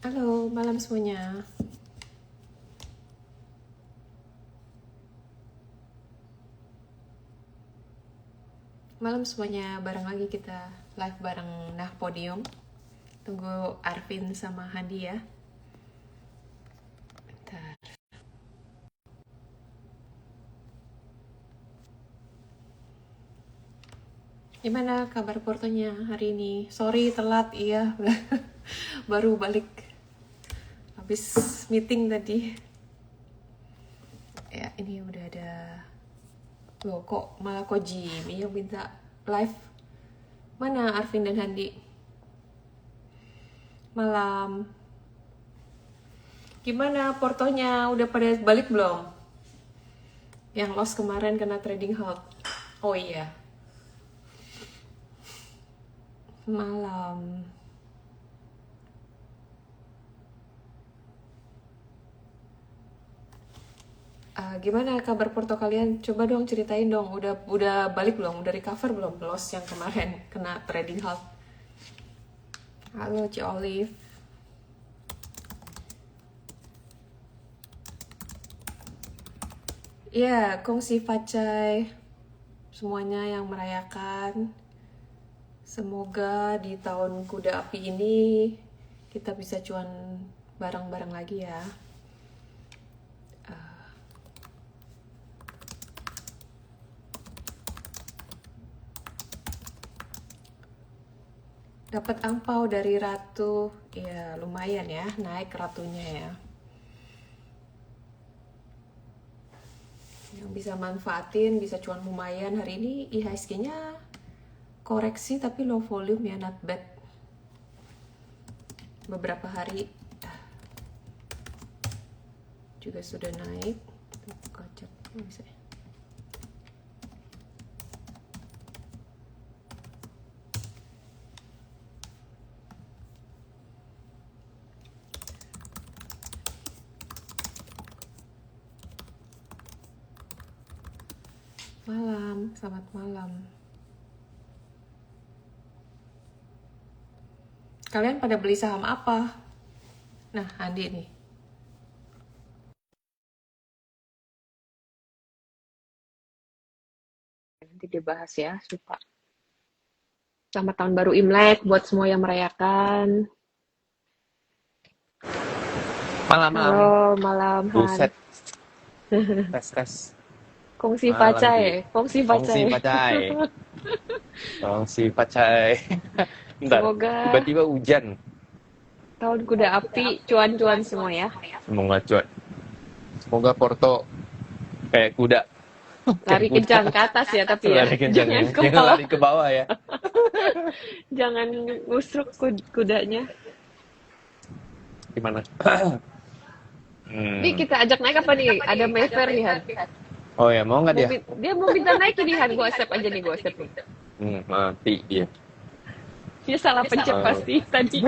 Halo, malam semuanya. Malam semuanya, bareng lagi kita live bareng Nah Podium. Tunggu Arvin sama Handi ya. Bentar. Gimana kabar Portonya hari ini? Sorry telat, iya. Baru balik. Habis meeting tadi. Ya, ini udah ada. Loh, kok malah kok Jimmy yang minta live? Mana Arvin dan Handi? Malam. Gimana Portonya? Udah pada balik belum? Yang lost kemarin kena trading halt. Oh iya. Malam. Gimana kabar Porto kalian? Coba dong ceritain dong. Udah balik belum? Udah recover belum? Loss yang kemarin kena trading halt. Halo Ci Olive. Ya, kongsi facai semuanya yang merayakan. Semoga di tahun kuda api ini kita bisa cuan bareng-bareng lagi ya. Dapat angpau dari Ratu, ya lumayan ya, naik Ratunya ya. Yang bisa manfaatin, bisa cuan lumayan. Hari ini IHSG-nya koreksi tapi low volume ya, not bad. Beberapa hari juga sudah naik. Kocak, bisa ya. Malam, selamat malam. Kalian pada beli saham apa? Nah, Andi nih. Nanti dibahas ya, suka. Selamat tahun baru Imlek buat semua yang merayakan. Malam. Halo, malam Han. Buset. Tes. Kongsi Malam, pacai, Ki. kongsi Kongsi pacai. pacai. Bentar, Semoga tiba-tiba hujan. tahun kuda api cuan-cuan semua ya. Semoga cuan. Semoga Porto kayak kuda. Lari kencang ke atas ya, tapi ya. Lari kencang ya. Jangan ke Jangan bawah. lari ke bawah ya. Jangan ngusruk kudanya. Gimana? Nih kita ajak naik apa nih? Ada Mayfair nih Han. Oh ya, mau nggak dia? Dia mau minta naik ini Han. Gue accept aja nih, gue accept nih. Mati dia. Dia salah pencet pasti tadi.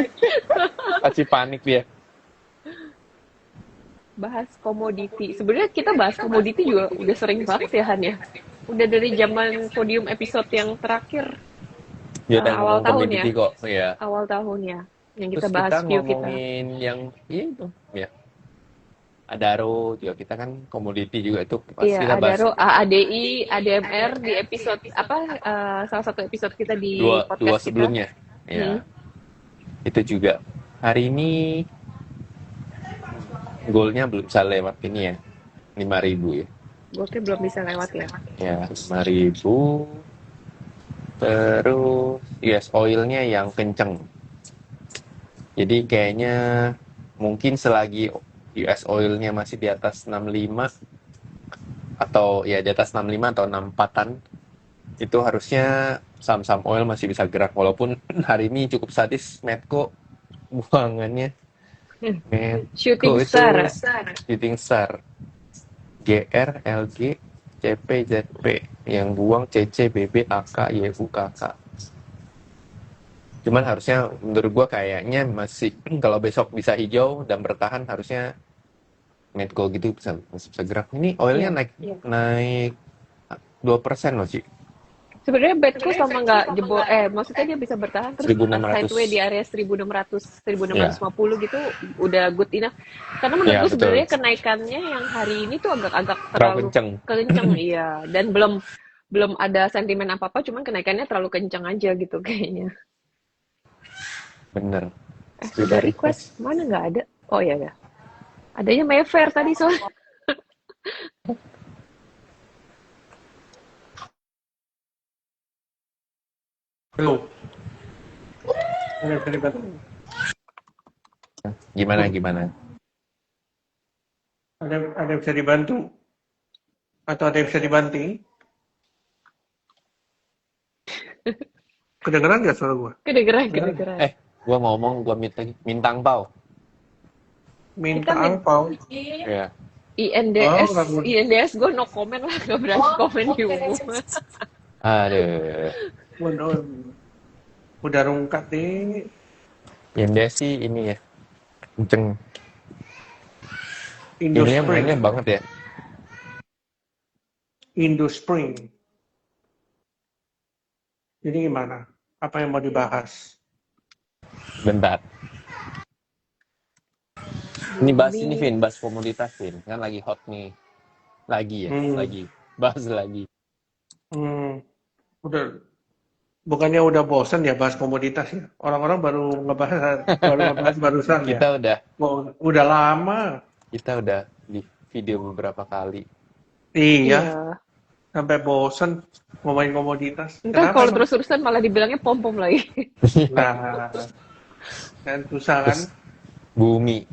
Pasti panik dia. Bahas komoditi. Sebenarnya kita bahas komoditi juga udah sering banget ya Han ya. Udah dari zaman podium episode yang terakhir. Dia udah awal ngomong tahun komoditi ya. kok. Ya. Awal tahun ya. Yang kita Terus bahas kita view kita. ngomongin yang itu ya. Adaro juga kita kan komoditi juga itu pasti Iya, kita bahas. Adaro, ADI, ADMR di episode apa? Salah satu episode kita di dua podcast sebelumnya kita. ya. Itu juga hari ini goalnya belum bisa lewat ini ya, 5.000 ya. Goldnya belum bisa lewat ya. Ya 5.000. Terus US oilnya yang kenceng, jadi kayaknya mungkin selagi US oilnya masih di atas 65 atau ya di atas 65 atau 64-an, itu harusnya saham-saham oil masih bisa gerak, walaupun hari ini cukup sadis Medco buangannya. Shooting Itu star. shooting star. GR, LG, CP, ZP, yang buang CC, BB, AK, YU, KK. Cuman harusnya menurut gua kayaknya masih kalau besok bisa hijau dan bertahan, harusnya Medco gitu masih bisa gerak. Ini oilnya naik 2% loh, Ci. Sebenarnya bedku sama nggak jebol, maksudnya dia bisa bertahan terus sideway di 1600. area 1600, Ya, 1650 gitu udah good enough. Karena ya menurutku betul. sebenarnya kenaikannya yang hari ini tuh agak-agak Terlalu terlalu kenceng. kenceng, iya. Dan belum ada sentimen apa-apa, cuman kenaikannya terlalu kenceng aja gitu kayaknya. Bener. Udah Sudah request, request. mana nggak ada? Oh iya ya. Adanya Mayfair tadi soalnya. Belum. Ada yang bisa dibantu? Gimana? Ada yang bisa dibantu? Atau ada yang bisa dibanting? Kedengeran nggak suara gua? Kedengeran. Gua ngomong, gua mintang pau. Minta Kita angpau. Ya. Oh, INDS gue no comment lah, gak berani komen di umum. Aduh. waduh, udah rungkat deh. Yang sih ini ya. Kenceng. Indo Ininya Spring. mainnya banget ya. Indo Spring. Jadi gimana? Apa yang mau dibahas? Bentar. Ini bahas komoditas, Vin. Kan lagi hot nih. Lagi. Bahas lagi. Udah, bukannya udah bosan ya bahas komoditas ya? Orang-orang baru ngebahas barusan ya? Udah lama. Kita udah di video beberapa kali. Iya. Sampai bosan ngomongin komoditas. Ntar kalau terus-terusan malah dibilangnya pom-pom lagi. Nah, kan susah kan? Bumi.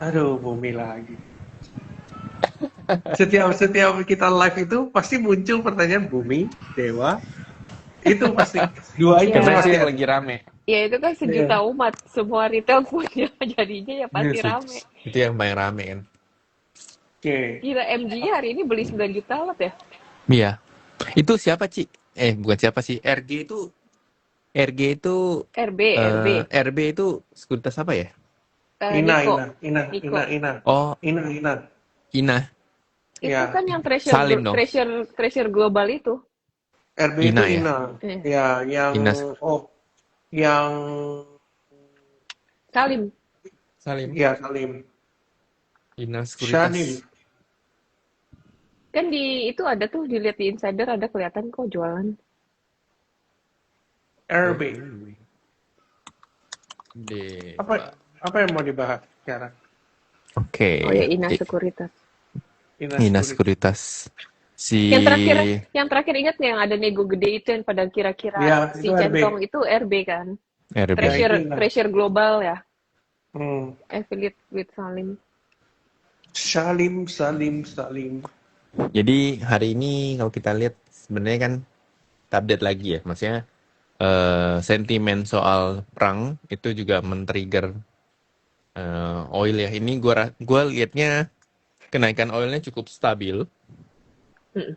Aduh, bumi lagi. Setiap kita live itu pasti muncul pertanyaan bumi, dewa. Itu pasti dua itu Karena pasti sih lagi rame. Ya itu kan sejuta umat, semua retail punya, jadinya ya pasti rame. Itu yang paling rame kan. Gila, MG-nya hari ini beli 9 juta lot ya? Iya. Itu siapa, Ci? Bukan siapa sih. RB itu RB itu sekuritas apa ya? Ina. Oh, Ina. Itu kan yang treasure global itu. RB Ina, itu Ina. Ya, yang Ina. yang Salim. Iya, Salim. Ina sekuritas. Salim. Kan itu ada tuh, dilihat di insider ada kelihatan kok jualan. RB. Apa yang mau dibahas sekarang? Oke. Oh ya, Ina Sekuritas. Ina Sekuritas. Yang terakhir ingat nggak yang ada nego gede itu yang pada kira-kira si Centong itu RB kan? RB. Treasure global ya. Affiliate with Salim. Salim. Jadi hari ini kalau kita lihat sebenarnya kan kita update lagi ya, maksudnya sentimen soal perang itu juga men-trigger oil ya. Ini gua lihatnya kenaikan oilnya cukup stabil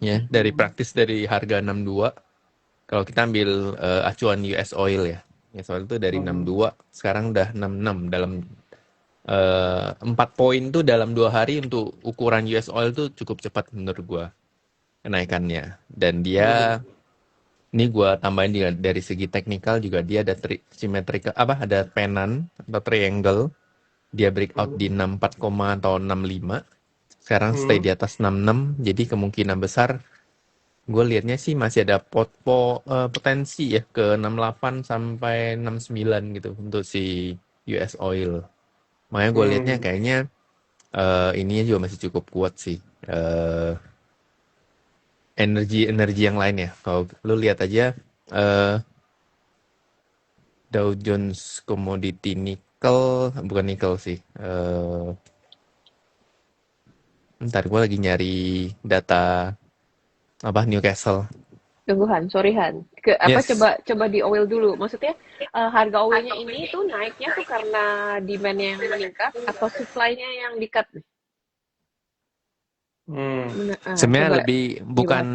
ya, dari praktis dari harga 62. Kalau kita ambil acuan US oil ya, US oil itu dari 62 sekarang udah 66 dalam 4 poin tuh dalam 2 hari untuk ukuran US oil tuh cukup cepat menurut gua kenaikannya. Dan dia ini gua tambahin dari segi teknikal juga dia ada symmetrical ada penan atau triangle. Dia breakout di 64, atau 65. Sekarang stay di atas 66. Jadi kemungkinan besar gue liatnya sih masih ada potensi ya ke 68 sampai 69 gitu untuk si US oil. Makanya gue liatnya kayaknya ininya juga masih cukup kuat sih. Energi yang lain ya. Kalau lu lihat aja Dow Jones Commodity Nickel, bukan nickel sih. Ntar gue lagi nyari data Newcastle. Tunggu Han, sorry Han. Coba di oil dulu. Maksudnya harga oilnya ini tuh naiknya tuh karena demand-nya yang meningkat atau supply-nya yang di-cut? Sebenarnya lebih bukan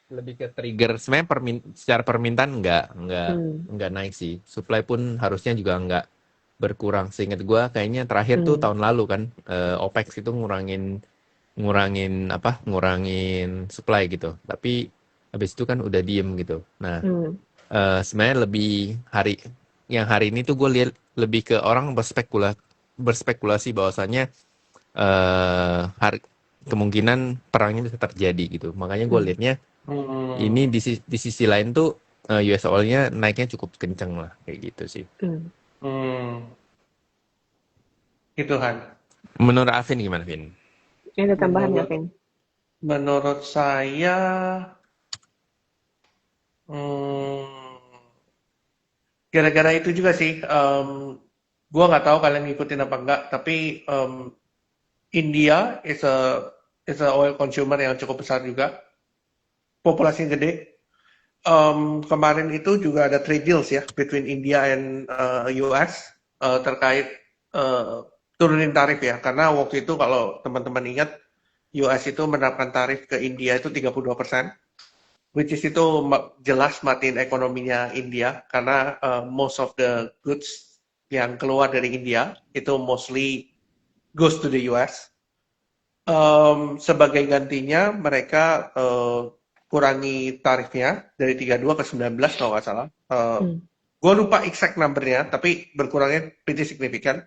lebih ke trigger. Sebenarnya secara permintaan nggak naik sih. Supply pun harusnya juga nggak berkurang. Seingat gue kayaknya terakhir tuh tahun lalu kan OPEC itu ngurangin supply gitu. Tapi habis itu kan udah diem gitu. Nah, Hmm. sebenarnya yang hari ini tuh gue lihat lebih ke orang berspekulasi bahwasannya kemungkinan perangnya bisa terjadi gitu. Makanya gue liatnya ini di sisi lain tuh US oil-nya naiknya cukup kenceng lah kayak gitu sih. Itu Han. Menurut Alvin gimana, Vin? Ada tambahan nggak, Vin? Menurut saya, gara-gara itu juga sih. Gua nggak tahu kalian ngikutin apa enggak, tapi India is a oil consumer yang cukup besar juga, populasinya gede. Kemarin itu juga ada trade deals ya between India and US terkait turunin tarif ya, karena waktu itu kalau teman-teman ingat US itu menerapkan tarif ke India itu 32%, which is itu jelas matiin ekonominya India karena most of the goods yang keluar dari India itu mostly goes to the US. Sebagai gantinya mereka kurangi tarifnya dari 32 ke 19 kalau nggak salah. Gue lupa exact numbernya, tapi berkurangnya pretty signifikan.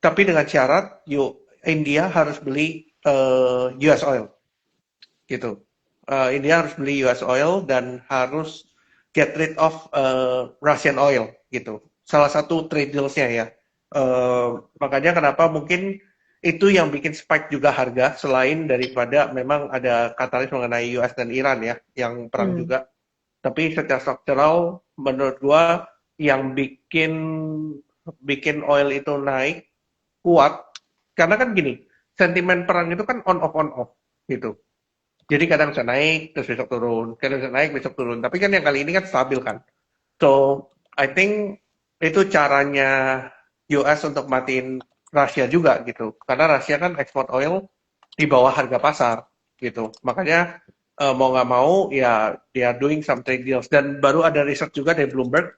Tapi dengan syarat, India harus beli US oil, gitu. India harus beli US oil dan harus get rid of Russian oil, gitu. Salah satu trade deals-nya ya. Makanya kenapa mungkin itu yang bikin spike juga harga, selain daripada memang ada katalis mengenai US dan Iran ya, yang perang juga. Tapi secara struktural, menurut gua yang bikin oil itu naik kuat, karena kan gini, sentimen perang itu kan on off gitu. Jadi kadang bisa naik, terus besok turun, kadang bisa naik, besok turun. Tapi kan yang kali ini kan stabil kan. So, I think itu caranya US untuk matiin Rusia juga gitu. Karena Rusia kan ekspor oil di bawah harga pasar gitu. Makanya mau nggak mau ya dia doing some trade deals. Dan baru ada riset juga dari Bloomberg,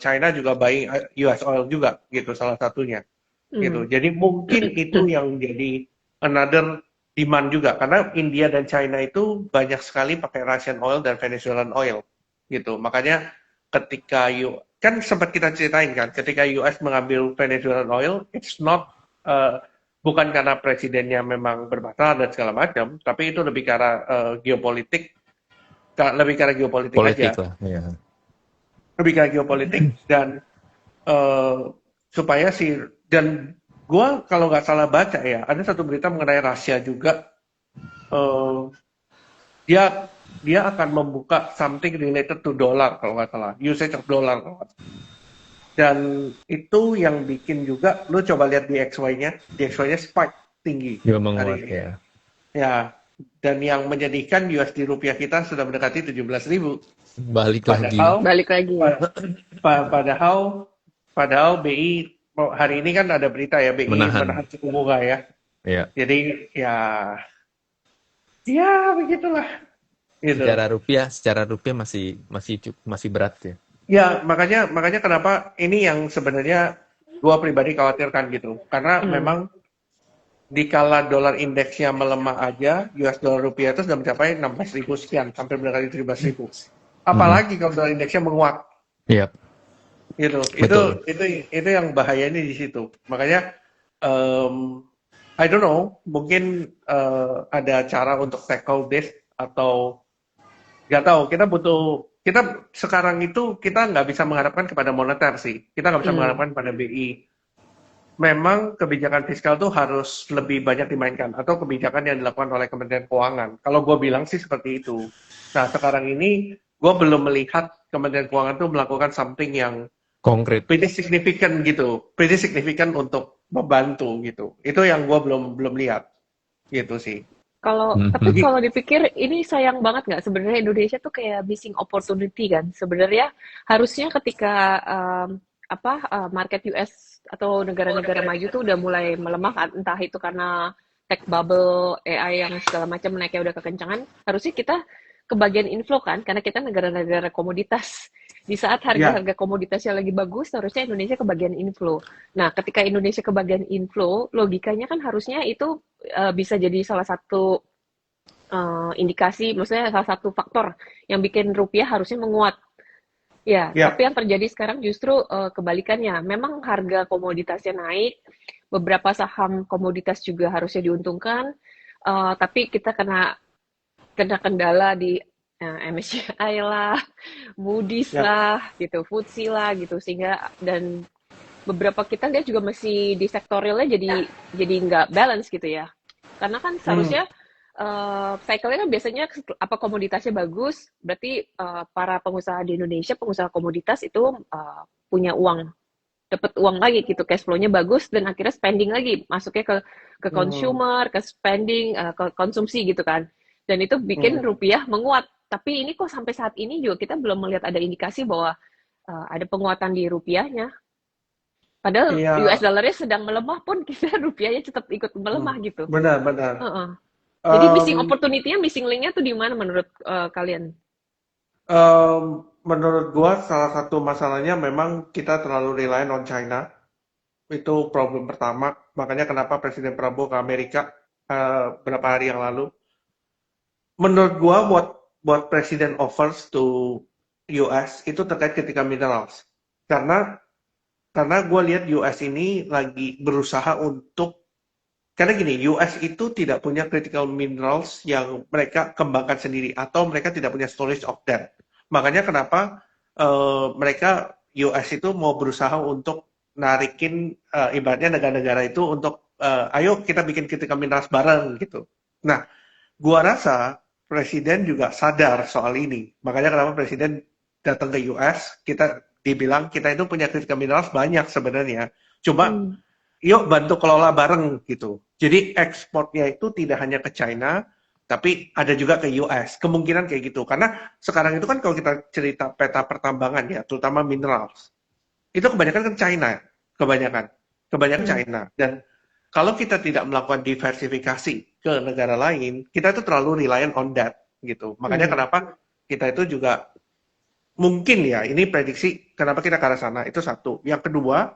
China juga buying US oil juga gitu salah satunya. Gitu. Jadi mungkin itu yang jadi another demand juga karena India dan China itu banyak sekali pakai Russian oil dan Venezuelan oil gitu. Makanya ketika kan sempat kita ceritain kan, ketika US mengambil Venezuelan oil, it's not bukan karena presidennya memang bermasalah dan segala macam, tapi itu lebih karena geopolitik, Politik aja. lah, ya. Lebih karena geopolitik dan supaya dan gue kalau nggak salah baca ya, ada satu berita mengenai Rusia juga, dia akan membuka something related to dollar kalau nggak salah, usage of dollar. Dan itu yang bikin juga, lu coba lihat di XY-nya spike tinggi. Juga menguat ya. Ya, dan yang menyedihkan USD rupiah kita sudah mendekati 17.000. Balik lagi. Padahal BI hari ini kan ada berita ya, BI menahan suku bunga ya. Iya. Jadi ya begitulah. Gitu. Secara rupiah masih berat ya. Ya, makanya kenapa ini yang sebenarnya gua pribadi khawatirkan gitu. Karena memang dikala dolar indeksnya melemah aja, US dollar rupiah itu sudah mencapai 16.000 sekian, sampai mendekati 17.000. Apalagi kalau dolar indeksnya menguat. Iya. Gitu. Itu yang bahayanya di situ. Makanya I don't know, mungkin ada cara untuk tackle this atau nggak tahu. Kita sekarang itu kita nggak bisa mengharapkan kepada moneter sih. Kita nggak bisa mengharapkan pada BI. Memang kebijakan fiskal tuh harus lebih banyak dimainkan atau kebijakan yang dilakukan oleh Kementerian Keuangan. Kalau gue bilang sih seperti itu. Nah sekarang ini gue belum melihat Kementerian Keuangan tuh melakukan something yang konkret, pretty significant gitu, pretty significant untuk membantu gitu. Itu yang gue belum lihat gitu sih. Tapi kalau dipikir ini sayang banget nggak sebenarnya Indonesia tuh kayak missing opportunity kan sebenarnya. Harusnya ketika market US atau negara-negara maju tuh udah mulai melemah, entah itu karena tech bubble, AI yang segala macam naiknya udah kekencangan, harusnya kita kebagian inflow kan, karena kita negara-negara komoditas. Di saat harga-harga komoditasnya lagi bagus, harusnya Indonesia kebagian inflow. Nah, ketika Indonesia kebagian inflow, logikanya kan harusnya itu bisa jadi salah satu indikasi, maksudnya salah satu faktor yang bikin rupiah harusnya menguat. Ya, Ya, tapi yang terjadi sekarang justru kebalikannya. Memang harga komoditasnya naik, beberapa saham komoditas juga harusnya diuntungkan, tapi kita kena kena kendala di MSCI lah, Moody's ya. lah, gitu, FTSE lah, gitu, sehingga dan beberapa kita lihat juga masih di sektor realnya jadi nggak balance gitu ya. Karena kan Hmm. seharusnya cycle-nya kan biasanya apa komoditasnya bagus, berarti para pengusaha di Indonesia, pengusaha komoditas itu punya uang, dapat uang lagi gitu, cash flow-nya bagus dan akhirnya spending lagi, masuknya ke Hmm. consumer, ke spending, ke konsumsi gitu kan. Dan itu bikin Hmm. rupiah menguat. Tapi ini kok sampai saat ini juga kita belum melihat ada indikasi bahwa ada penguatan di rupiahnya. Padahal US Iya. dollarnya sedang melemah pun kita rupiahnya tetap ikut Hmm. melemah gitu. Benar-benar. Heeh. Jadi missing opportunity-nya, missing link-nya tuh di mana menurut kalian? Menurut gua salah satu masalahnya memang kita terlalu reliant on China. Itu problem pertama. Makanya kenapa Presiden Prabowo ke Amerika beberapa hari yang lalu. Menurut gua buat Presiden offers to US itu terkait ketika minerals. Karena karena gue lihat US ini lagi berusaha untuk karena gini, US itu tidak punya critical minerals yang mereka kembangkan sendiri atau mereka tidak punya storage of that. Makanya kenapa mereka US itu mau berusaha untuk narikin ibaratnya negara-negara itu untuk ayo kita bikin critical minerals bareng gitu. Nah, gua rasa presiden juga sadar soal ini. Makanya kenapa presiden datang ke US, kita dibilang kita itu punya critical minerals banyak sebenarnya. Cuma Hmm. yuk bantu kelola bareng gitu. Jadi ekspornya itu tidak hanya ke China, tapi ada juga ke US. Kemungkinan kayak gitu. Karena sekarang itu kan kalau kita cerita peta pertambangan ya, terutama minerals, itu kebanyakan kan China, kebanyakan. Kebanyakan Hmm. China. Dan kalau kita tidak melakukan diversifikasi ke negara lain, kita itu terlalu reliant on that gitu. Makanya Hmm. kenapa kita itu juga mungkin ya, ini prediksi kenapa kita ke arah sana. Itu satu. Yang kedua,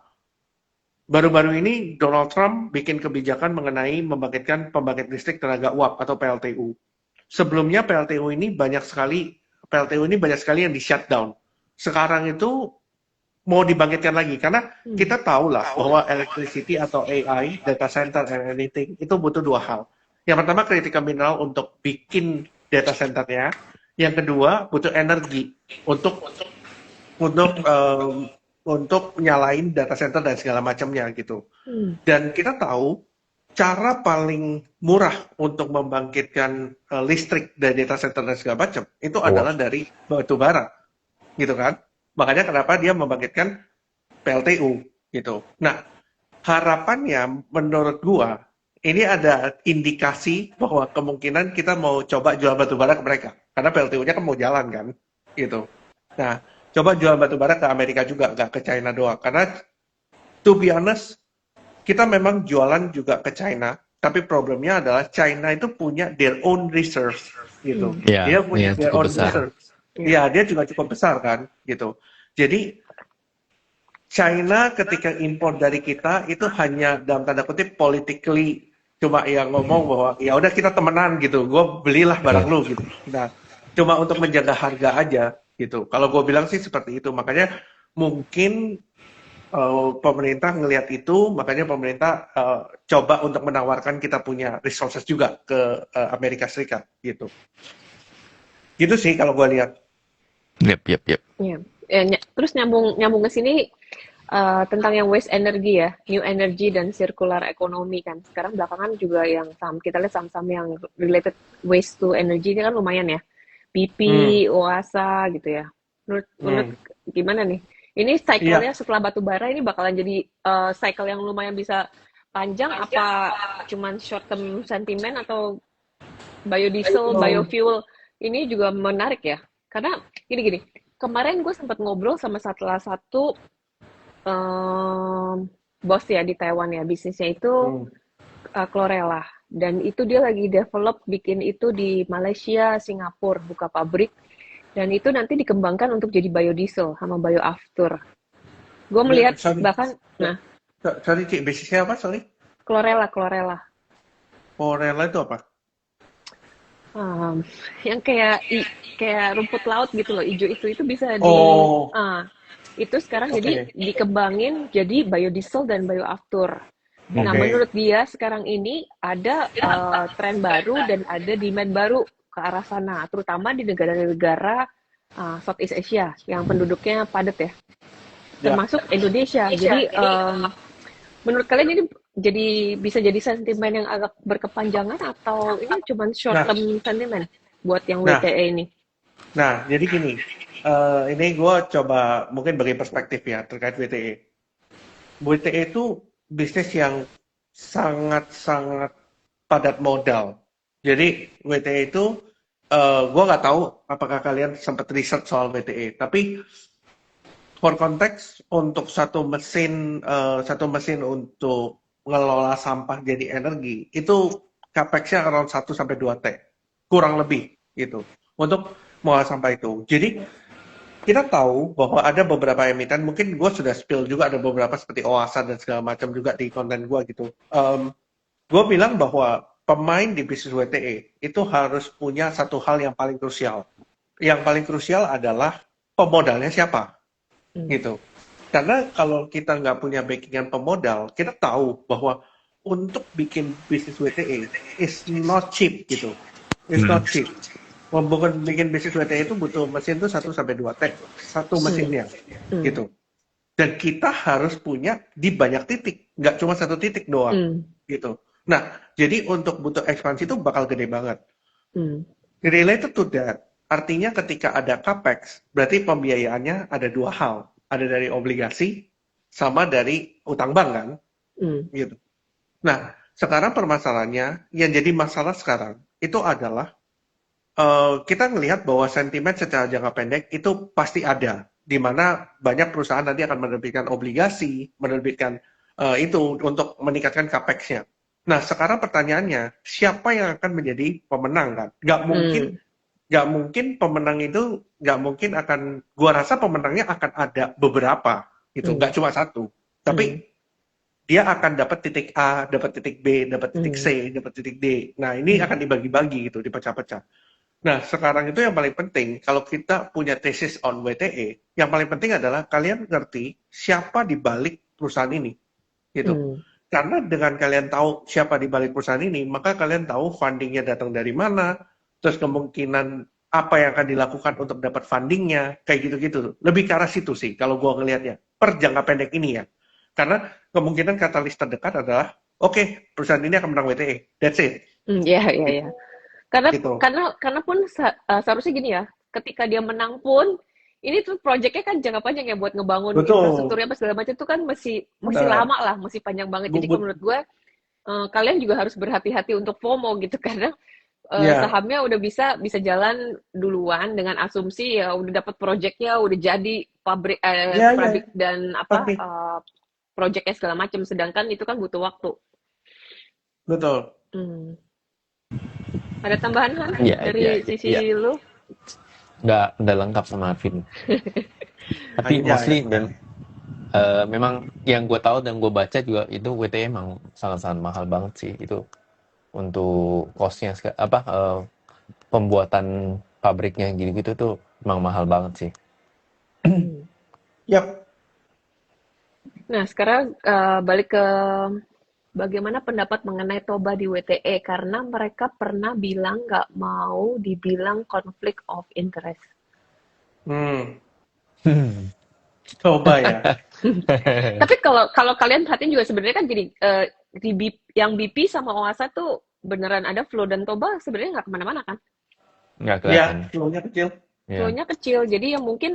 baru-baru ini Donald Trump bikin kebijakan mengenai membangkitkan pembangkit listrik tenaga uap atau PLTU. Sebelumnya PLTU ini banyak sekali yang di shutdown. Sekarang itu mau dibangkitkan lagi karena Hmm. kita tahu lah bahwa electricity atau AI, data center and anything itu butuh dua hal. Yang pertama critical mineral untuk bikin data centernya. Yang kedua butuh energi untuk untuk untuk nyalain data center dan segala macamnya gitu. Hmm. Dan kita tahu cara paling murah untuk membangkitkan listrik dari data center dan segala macam itu adalah dari batu bara, gitu kan? Makanya kenapa dia membangkitkan PLTU gitu. Nah, harapannya menurut gua ini ada indikasi bahwa kemungkinan kita mau coba jual batu bara ke mereka karena PLTU-nya kan mau jalan kan, gitu. Nah, coba jual batu bara ke Amerika juga, nggak ke China doang. Karena to be honest, kita memang jualan juga ke China, tapi problemnya adalah China itu punya their own reserves gitu. Hmm. Ya, Dia punya ya their cukup own besar. reserves. Ya. Ya, dia juga cukup besar kan gitu. Jadi China ketika impor dari kita itu hanya dalam tanda kutip politically cuma yang ngomong bahwa ya udah kita temenan gitu, gue belilah barang Ya. lu gitu. Nah, cuma untuk menjaga harga aja gitu. Kalau gue bilang sih seperti itu, makanya mungkin pemerintah ngelihat itu, makanya pemerintah coba untuk menawarkan kita punya resources juga ke Amerika Serikat gitu. Gitu sih kalau gue lihat. Yep, yep, yep. Ya. Terus nyambung nyambung ke sini tentang yang waste energy ya, new energy dan circular economy kan. Sekarang belakangan juga yang saham kita lihat saham-saham yang related waste to energy ini kan lumayan ya. BP, Hmm, Oasa gitu ya. Menurut hmm. gimana nih? Ini cycle-nya Iya. setelah batu bara ini bakalan jadi cycle yang lumayan bisa panjang apa cuman short term sentiment atau biodiesel, Um, biofuel ini juga menarik ya. Karena gini-gini, kemarin gue sempat ngobrol sama salah satu bos ya di Taiwan ya, bisnisnya itu hmm. chlorella. Dan itu dia lagi develop bikin itu di Malaysia, Singapura, buka pabrik. Dan itu nanti dikembangkan untuk jadi biodiesel sama bioaftur. Gue melihat Sorry, bahkan, nah, sorry Cik, bisnisnya apa? Sorry. chlorella. Chlorella itu apa? Um, yang kayak rumput laut gitu loh, hijau itu bisa Oh, itu sekarang jadi oke. dikembangin jadi biodiesel dan bioaftur. Nah, Oke. menurut dia sekarang ini ada tren baru dan ada demand baru ke arah sana, terutama di negara-negara Southeast Asia yang penduduknya padat ya, Ya. termasuk Indonesia. Jadi menurut kalian ini bisa jadi sentimen yang agak berkepanjangan atau ini cuma short Nah, term sentiment buat yang nah, WTE ini? jadi gini, ini gue coba mungkin bagi perspektif ya terkait WTE. WTE itu bisnis yang sangat-sangat padat modal. Jadi WTE itu, gue nggak tahu apakah kalian sempat riset soal WTE, tapi for konteks untuk satu mesin untuk ngelola sampah jadi energi itu capex-nya around 1 sampai 2 T kurang lebih gitu untuk mengolah sampah itu. Jadi kita tahu bahwa ada beberapa emiten, mungkin gue sudah spill juga ada beberapa seperti Oasa dan segala macam juga di konten gue gitu. Gue bilang bahwa pemain di bisnis WTE itu harus punya satu hal yang paling krusial. Yang paling krusial adalah pemodalnya siapa Hmm. gitu. Karena kalau kita nggak punya backingan pemodal, kita tahu bahwa untuk bikin bisnis WTE is not cheap gitu. It's Hmm. not cheap. Bukan bikin bisnis WTE itu butuh mesin tuh 1 sampai 2 T satu Hmm. mesinnya Hmm. gitu. Dan kita harus punya di banyak titik, nggak cuma satu titik doang Hmm. gitu. Nah, jadi untuk butuh ekspansi itu bakal gede banget. Hmm. Related to that, artinya ketika ada capex, berarti pembiayaannya ada dua hal. Ada dari obligasi, sama dari utang bank kan? Hmm. Gitu. Nah, sekarang permasalahannya, yang jadi masalah sekarang, itu adalah kita melihat bahwa sentimen secara jangka pendek itu pasti ada. Di mana banyak perusahaan nanti akan menerbitkan obligasi, menerbitkan itu untuk meningkatkan capex-nya. Nah, sekarang pertanyaannya, siapa yang akan menjadi pemenang kan? Hmm. Nggak mungkin pemenang itu nggak mungkin akan, gua rasa pemenangnya akan ada beberapa gitu, Hmm. nggak cuma satu, Hmm. tapi dia akan dapat titik A, dapat titik B, dapat titik Hmm. C, dapat titik D. Nah, ini Hmm. akan dibagi-bagi gitu, dipecah-pecah. Nah, sekarang itu yang paling penting kalau kita punya tesis on WTE, yang paling penting adalah kalian ngerti siapa di balik perusahaan ini gitu. Hmm. Karena dengan kalian tahu siapa di balik perusahaan ini, maka kalian tahu fundingnya datang dari mana, terus kemungkinan apa yang akan dilakukan untuk dapat fundingnya, kayak gitu-gitu. Lebih ke arah situ sih, kalau gue ngelihatnya. Per jangka pendek ini ya. Karena kemungkinan katalis terdekat adalah, oke, perusahaan ini akan menang WTE. That's it. Hmm. Ya, ya, ya. Gitu. Karena Gitu. karena pun seharusnya gini ya, ketika dia menang pun ini tuh proyeknya kan jangka panjang ya buat ngebangun Betul. infrastrukturnya apa segala macam itu kan masih Nah, lama lah, masih panjang banget. Jadi kalau bubut, menurut gue kalian juga harus berhati-hati untuk FOMO gitu karena ya, sahamnya udah bisa jalan duluan dengan asumsi ya udah dapat proyeknya udah jadi ya, pabrik ya, dan apa pasti. proyeknya segala macam sedangkan itu kan butuh waktu. Betul. Hmm. Ada tambahan Han Iya, iya, dari iya, iya. sisi lu? Udah lengkap sama Arvin. Tapi Anjay. mostly dan memang yang gue tahu dan gue baca juga itu WTE emang sangat-sangat mahal banget sih itu untuk costnya pembuatan pabriknya gitu-gitu tuh emang mahal banget sih. Hmm. Yap. Nah, sekarang balik ke bagaimana pendapat mengenai Toba di WTE karena mereka pernah bilang nggak mau dibilang conflict of interest. Hmm. Coba ya. Tapi kalau kalau kalian perhatiin juga sebenarnya kan jadi yang BP sama Oasa tuh beneran ada flow dan Toba sebenarnya nggak kemana-mana kan? Nggak Ya, kelihatan. flow-nya kecil. Ya. Flow-nya kecil, jadi ya mungkin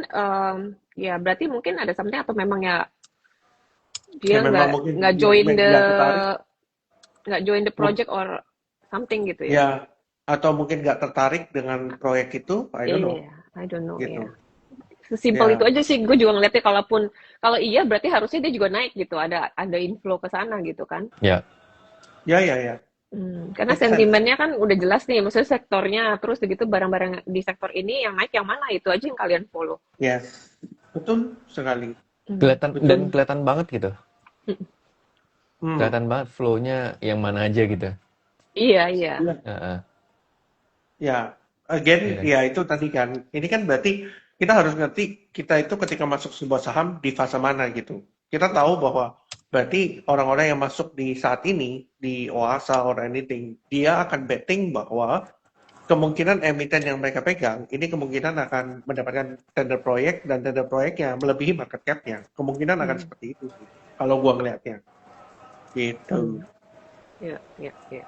ya berarti mungkin ada something atau memang ya dia Ya memang mungkin nggak dia join nggak tertarik. the project or something gitu ya. Ya, atau mungkin nggak tertarik dengan proyek itu, I don't know. Iya, I don't know ya. Gitu. Sesimpel itu Ya, aja sih, gue juga ngeliatnya kalau iya berarti harusnya dia juga naik gitu, ada inflow ke sana gitu kan. Ya. ya. Karena Make sense. sentimennya kan udah jelas nih, maksudnya sektornya terus begitu barang-barang di sektor ini yang naik yang mana itu aja yang kalian follow. Yes. Betul sekali. Dan Betul. kelihatan banget gitu. Hmm. Kelihatan banget flow-nya yang mana aja gitu. Iya, iya. Iya. Heeh. Ya, Iya again, kan? ya itu tadi kan. Ini kan berarti kita harus ngerti kita itu ketika masuk sebuah saham di fase mana gitu. Kita tahu bahwa berarti orang-orang yang masuk di saat ini di Oasa or anything, dia akan betting bahwa kemungkinan emiten yang mereka pegang ini kemungkinan akan mendapatkan tender proyek dan tender proyeknya melebihi market cap-nya. Kemungkinan akan Hmm. seperti itu sih. Kalau gua ngelihatnya. Gitu. Hmm. Ya, ya, ya.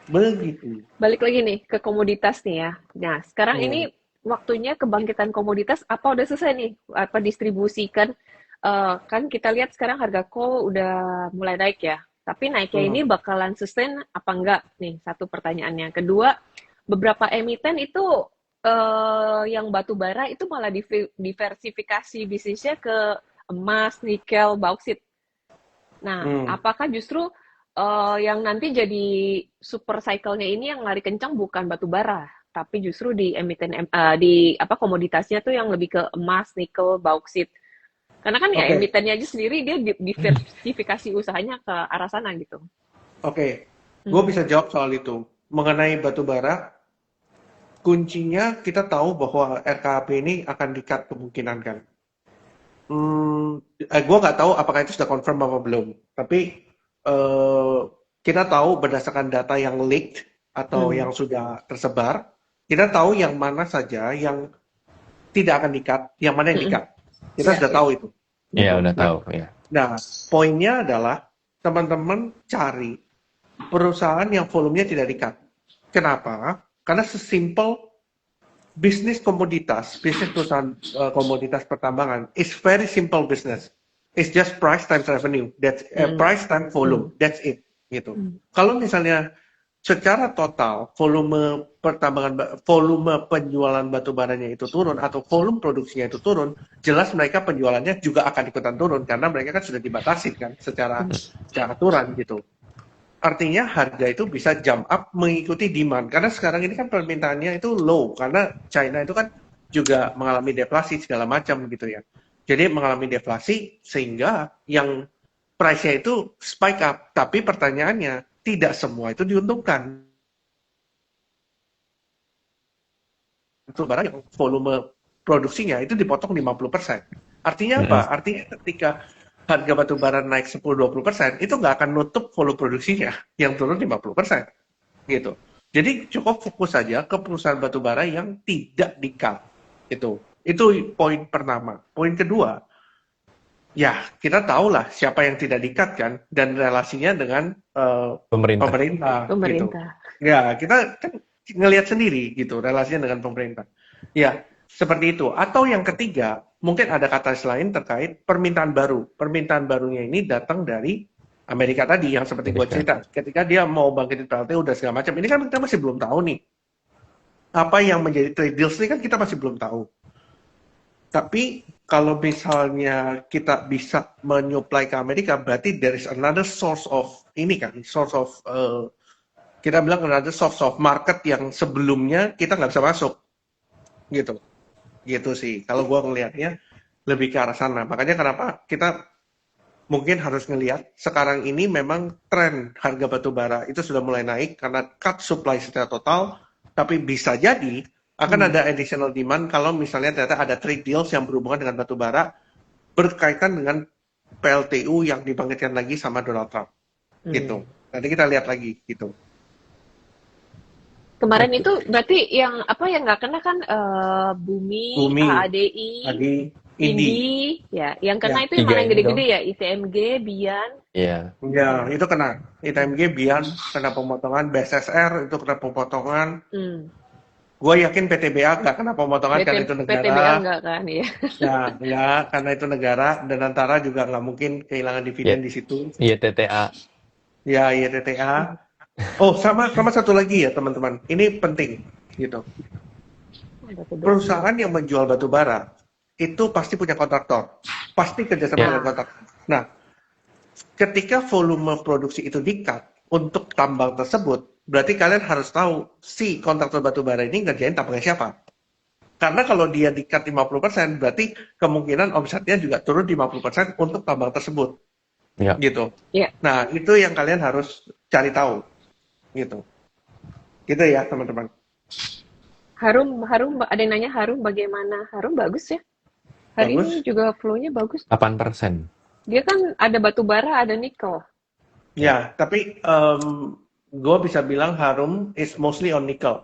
Begitu. Balik lagi nih ke komoditas nih ya. Nah, sekarang Hmm. ini waktunya kebangkitan komoditas apa udah selesai nih? Apa distribusikan? Kan kita lihat sekarang harga coal udah mulai naik ya. Tapi naiknya ini Hmm. bakalan sustain apa enggak nih? Satu pertanyaannya. Kedua, beberapa emiten itu yang batu bara itu malah diversifikasi bisnisnya ke emas, nikel, bauksit. Nah, Hmm. apakah justru yang nanti jadi super cycle-nya ini yang lari kencang bukan batu bara, tapi justru di di apa komoditasnya tuh yang lebih ke emas, nikel, bauksit. Karena kan ya Oke, emitennya aja sendiri dia diversifikasi usahanya ke arah sana gitu. oke. Gue Hmm. bisa jawab soal itu. Mengenai batu bara, kuncinya kita tahu bahwa RKAP ini akan di-cut kemungkinan kan. Gue nggak tahu apakah itu sudah confirm apa belum. Tapi eh, kita tahu berdasarkan data yang leaked atau Hmm. yang sudah tersebar, kita tahu yang mana saja yang tidak akan di-cut, yang mana yang Mm-mm. di-cut. Kita Ya, sudah ya. tahu itu. Iya Gitu. udah Nah, tahu ya. nah, poinnya adalah teman-teman cari perusahaan yang volumenya tidak di-cut. Kenapa? Karena sesimpel bisnis komoditas, bisnis perusahaan komoditas pertambangan is very simple business. It's just price times revenue. That's Mm-mm. price times volume. Mm. That's it. Gitu. Mm. Kalau misalnya secara total volume pertambangan, volume penjualan batu baranya itu turun atau volume produksinya itu turun, jelas mereka penjualannya juga akan ikutan turun karena mereka kan sudah dibatasi kan secara aturan gitu. Artinya harga itu bisa jump up mengikuti demand. Karena sekarang ini kan permintaannya itu low. Karena China itu kan juga mengalami deflasi segala macam gitu ya. Jadi mengalami deflasi sehingga yang price-nya itu spike up. Tapi pertanyaannya, tidak semua itu diuntungkan. Untuk barang yang volume produksinya itu dipotong 50%. Artinya Mm-mm. apa? Artinya ketika harga batu bara naik 10-20%, itu nggak akan nutup volume produksinya yang turun 50%. Gitu. Jadi cukup fokus saja ke perusahaan batubara yang tidak di-cut. Itu poin pertama. Poin kedua, ya kita tahulah siapa yang tidak di-cut kan dan relasinya dengan Pemerintah. pemerintah gitu. Pemerintah. Ya, kita kan ngelihat sendiri gitu relasinya dengan pemerintah. Ya, seperti itu. Atau yang ketiga, mungkin ada kata lain terkait permintaan baru. Permintaan barunya ini datang dari Amerika tadi yang seperti gue Amerika. cerita. Ketika dia mau bangkitin PLTU dan segala macam. Ini kan kita masih belum tahu nih. Apa yang menjadi trade deals ini kan kita masih belum tahu. Tapi kalau misalnya kita bisa menyuplai ke Amerika, berarti there is another source of ini kan, source of kita bilang another source of market yang sebelumnya kita nggak bisa masuk, gitu. Gitu sih. Kalau gua ngelihatnya lebih ke arah sana. Makanya kenapa kita mungkin harus ngelihat sekarang ini memang tren harga batu bara itu sudah mulai naik karena cut supply secara total, tapi bisa jadi akan ada additional demand kalau misalnya ternyata ada trade deals yang berhubungan dengan batu bara berkaitan dengan PLTU yang dibangkitkan lagi sama Donald Trump. Gitu. Nanti kita lihat lagi gitu. Kemarin itu berarti yang apa yang nggak kena kan Bumi, Bumi, AADI, tadi Indi. Indi, ya. Yang Ya, kena itu yang Tiga mana yang ini gede-gede dong. ya, ITMG, Bian. Iya. ya itu kena. ITMG, Bian kena pemotongan, BSSR itu kena pemotongan. Hmm. Gue yakin PTBA nggak kena pemotongan karena itu PTBL negara. nggak kan ya? Ya, nggak, karena itu negara. Dan antara juga nggak mungkin kehilangan dividen di situ. Iya TTA. Ya, YTTA. Oh, sama satu lagi ya teman-teman. Ini penting gitu. Perusahaan yang menjual batu bara itu pasti punya kontraktor. Pasti kerjasama Ya. dengan kontraktor. Nah, ketika volume produksi itu di-cut untuk tambang tersebut, berarti kalian harus tahu si kontraktor batu bara ini ngerjain tambangnya siapa. Karena kalau dia di-cut 50%, berarti kemungkinan omsetnya juga turun 50% untuk tambang tersebut. Ya. Gitu. Iya. Nah, itu yang kalian harus cari tahu. Gitu. Gitu ya, teman-teman. Harum, ada yang nanya Harum bagaimana? Harum bagus ya. Hari Bagus. ini juga flow-nya bagus. 8%. Dia kan ada batu bara, ada nikel. Ya, tapi gue bisa bilang Harum is mostly on nickel.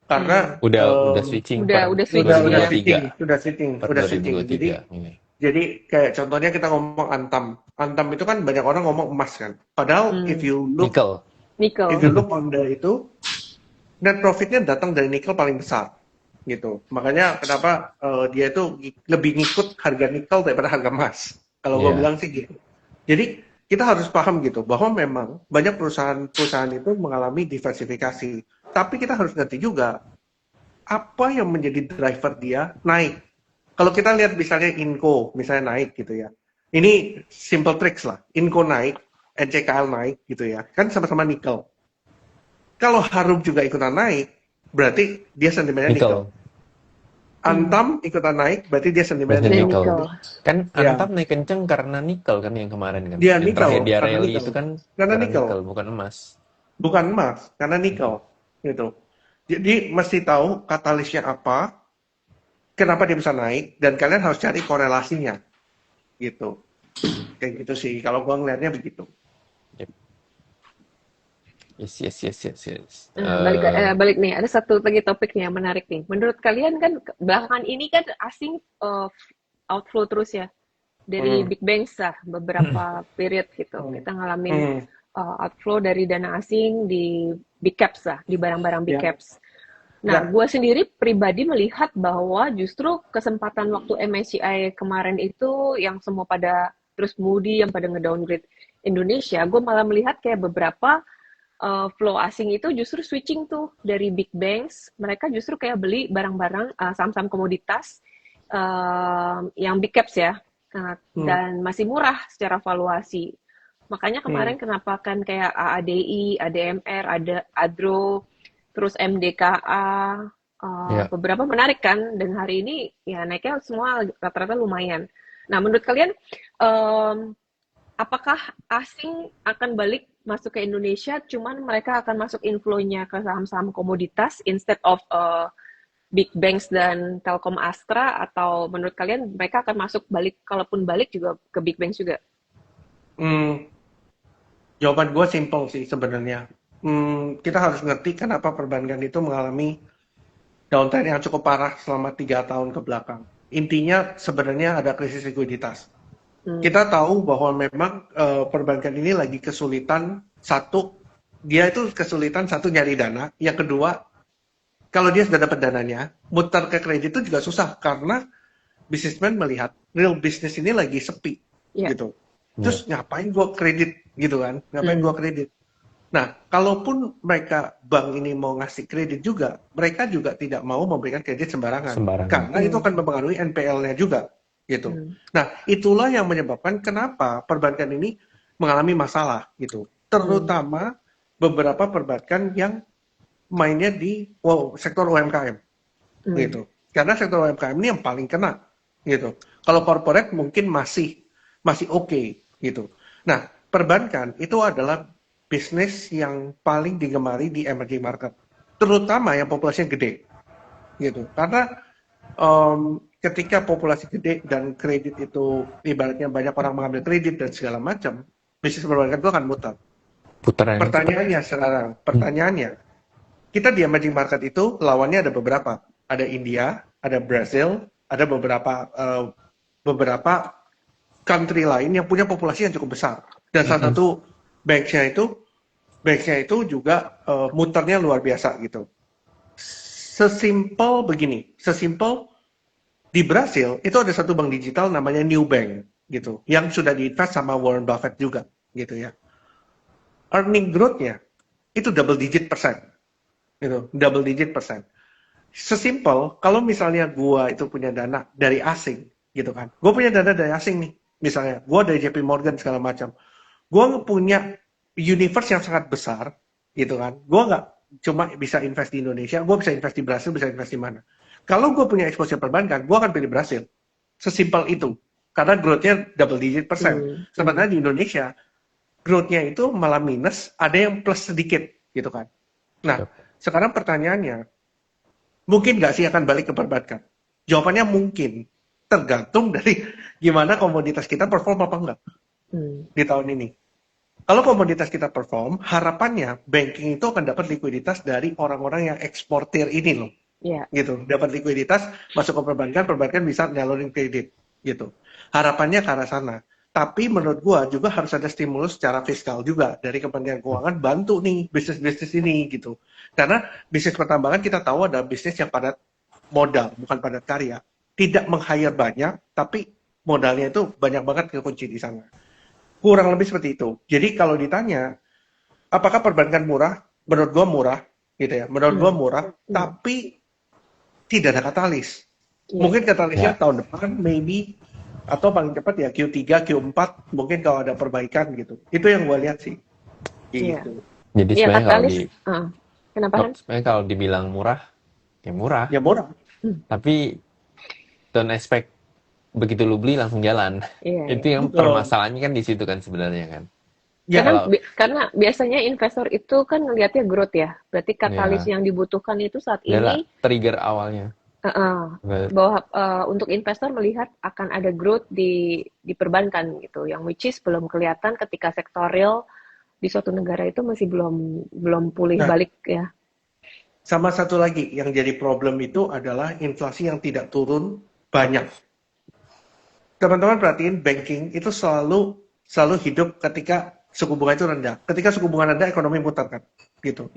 Karena Udah switching Udah per switching ya. 2023. udah switching. Per 2023 ini. Jadi kayak contohnya kita ngomong Antam. Antam itu kan banyak orang ngomong emas kan. Padahal if you look Nikel. on the itu, net profitnya datang dari nikel paling besar gitu. Makanya kenapa dia itu lebih ngikut harga nikel daripada harga emas. Kalau gue Iya. bilang sih gitu. Jadi kita harus paham gitu bahwa memang banyak perusahaan-perusahaan itu mengalami diversifikasi. Tapi kita harus ngerti juga apa yang menjadi driver dia naik. Kalau kita lihat misalnya Inco misalnya naik gitu ya. Ini simple tricks lah. Inco naik, NCKL naik gitu ya. Kan sama-sama nikel. Kalau Harum juga ikutan naik, berarti dia sentimennya nikel. Antam ikutan naik, berarti dia sentimennya nikel. Kan Ya. Antam naik kenceng karena nikel kan yang kemarin kan. Dia Yang nikel, terakhir dia karena rally nikel. itu kan Karena nikel. bukan emas. Bukan emas, karena nikel gitu. Jadi mesti tahu katalisnya apa, kenapa dia bisa naik, dan kalian harus cari korelasinya gitu. Kayak gitu sih, kalau gua ngelihatnya begitu. Yes. Balik nih, ada satu lagi topik nih yang menarik nih. Menurut kalian kan belakangan ini kan asing outflow terus ya dari big banks lah beberapa period gitu. Kita ngalamin outflow dari dana asing di big caps lah, di barang-barang big caps. Nah, gue sendiri pribadi melihat bahwa justru kesempatan waktu MSCI kemarin itu yang semua pada terus Moody yang pada ngedowngrade Indonesia, gue malah melihat kayak beberapa flow asing itu justru switching tuh dari big banks, mereka justru kayak beli barang-barang saham-saham komoditas yang big caps ya, dan masih murah secara valuasi. Makanya kemarin kenapa kan kayak AADI, ADMR, ada ADRO, terus MDKA, beberapa menarik kan, dan hari ini ya naiknya semua rata-rata lumayan. Nah, menurut kalian apakah asing akan balik masuk ke Indonesia, cuman mereka akan masuk inflow-nya ke saham-saham komoditas instead of big banks dan Telkom Astra, atau menurut kalian mereka akan masuk balik, kalaupun balik juga ke big banks juga? Jawaban gue simple sih sebenarnya. Kita harus ngerti kenapa perbankan itu mengalami downtrend yang cukup parah selama 3 tahun ke belakang. Intinya sebenarnya ada krisis likuiditas. Kita tahu bahwa memang perbankan ini lagi kesulitan, dia itu kesulitan nyari dana, yang kedua, kalau dia sudah dapat dananya, muter ke kredit itu juga susah, karena businessman melihat real business ini lagi sepi, gitu. Terus ngapain gua kredit, gitu kan, Nah, kalaupun bank ini mau ngasih kredit juga, mereka juga tidak mau memberikan kredit sembarangan. Karena itu akan mempengaruhi NPL-nya juga. Gitu. Nah, itulah yang menyebabkan kenapa perbankan ini mengalami masalah gitu. Terutama beberapa perbankan yang mainnya di sektor UMKM gitu. Karena sektor UMKM ini yang paling kena gitu. Kalau corporate mungkin masih oke gitu. Nah, perbankan itu adalah bisnis yang paling digemari di emerging market, terutama yang populasinya gede gitu. Karena ketika populasi gede dan kredit itu ibaratnya banyak orang mengambil kredit dan segala macam, bisnis perbankan itu akan muter. Pertanyaannya, kita di emerging market itu lawannya ada beberapa. Ada India, ada Brazil, ada beberapa country lain yang punya populasi yang cukup besar. Dan salah satu banksnya itu juga muternya luar biasa gitu. Sesimpel di Brasil itu ada satu bank digital namanya Nubank gitu, yang sudah diinvest sama Warren Buffett juga gitu ya. Earning growth-nya itu double digit persen. Sesimpel kalau misalnya gua itu punya dana dari asing gitu kan. Gua punya dana dari asing nih. Misalnya gua dari JP Morgan segala macam. Gua punya universe yang sangat besar gitu kan. Gua nggak cuma bisa invest di Indonesia, gua bisa invest di Brasil, bisa invest di mana. Kalau gue punya exposure perbankan, gue akan pilih Brasil. Sesimpel itu. Karena growth-nya double digit persen. Sebenarnya di Indonesia, growth-nya itu malah minus, ada yang plus sedikit, gitu kan. Nah, sekarang pertanyaannya, Mungkin nggak sih akan balik ke perbankan? Jawabannya mungkin. Tergantung dari gimana komoditas kita perform apa enggak di tahun ini. Kalau komoditas kita perform, harapannya banking itu akan dapat likuiditas dari orang-orang yang eksportir ini loh. Iya. Gitu. Dapat likuiditas, masuk ke perbankan, perbankan bisa nyalurin kredit. Gitu. Harapannya ke arah sana. Tapi menurut gua juga harus ada stimulus secara fiskal juga dari Kementerian Keuangan bantu nih bisnis-bisnis ini gitu. Karena bisnis pertambangan kita tahu ada bisnis yang padat modal, bukan padat karya. Tidak meng-hire banyak, tapi modalnya itu banyak banget kekunci di sana. Kurang lebih seperti itu. Jadi kalau ditanya, apakah perbankan murah? Menurut gua murah, gitu ya. Menurut gua murah, tapi tidak ada katalis. Mungkin katalisnya tahun depan, maybe, atau paling cepat ya Q3, Q4, mungkin kalau ada perbaikan gitu. Itu yang gua lihat sih. Gitu. Jadi Iya, sebenarnya kalau katalis. Kenapa kan? sebenarnya kalau dibilang murah, ya murah. Ya murah. Tapi don't expect begitu lu beli langsung jalan. Iya, Itu yang permasalahannya kan di situ kan sebenarnya kan. Ya, Karena biasanya investor itu kan ngelihatnya growth ya. Berarti katalis yang dibutuhkan itu saat adalah ini trigger awalnya. bahwa untuk investor melihat akan ada growth di perbankan gitu, yang which is belum kelihatan ketika sektor real di suatu negara itu masih belum pulih balik ya. Sama satu lagi yang jadi problem itu adalah inflasi yang tidak turun banyak. Teman-teman perhatiin banking itu selalu hidup ketika suku bunga itu rendah. Ketika suku bunga rendah, ekonomi muter kan, gitu.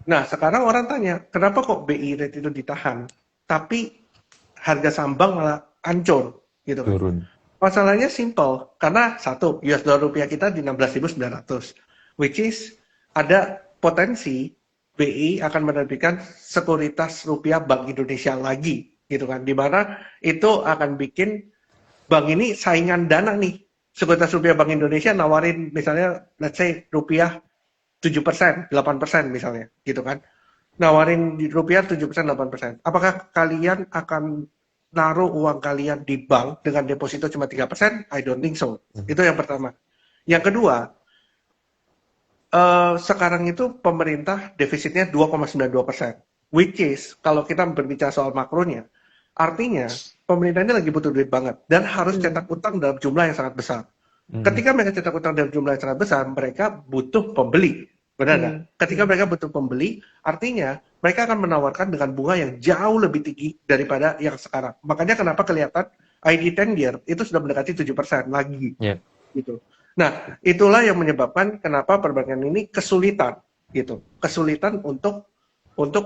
Nah, sekarang orang tanya, kenapa kok BI rate itu ditahan, tapi harga sambang malah hancur, gitu kan? Turun. Masalahnya simple, karena satu, US dollar rupiah kita di 16.900, which is ada potensi BI akan menerbitkan sekuritas rupiah Bank Indonesia lagi, gitu kan? Dimana itu akan bikin bank ini saingan dana nih. Sekuritas rupiah Bank Indonesia nawarin misalnya let's say rupiah 7%, 8% misalnya, gitu kan. Nawarin di rupiah 7%, 8%. Apakah kalian akan naruh uang kalian di bank dengan deposito cuma 3%? I don't think so. Itu yang pertama. Yang kedua, sekarang itu pemerintah defisitnya 2,92%. Which is, kalau kita berbicara soal makronya, artinya pemerintah ini lagi butuh duit banget dan harus cetak utang dalam jumlah yang sangat besar. Ketika mereka cetak utang dalam jumlah yang sangat besar, mereka butuh pembeli. Benar nggak? Ketika mereka butuh pembeli, artinya mereka akan menawarkan dengan bunga yang jauh lebih tinggi daripada yang sekarang. Makanya kenapa kelihatan ID 10 year itu sudah mendekati 7% lagi. Gitu. Nah, itulah yang menyebabkan kenapa perbankan ini kesulitan gitu. Kesulitan untuk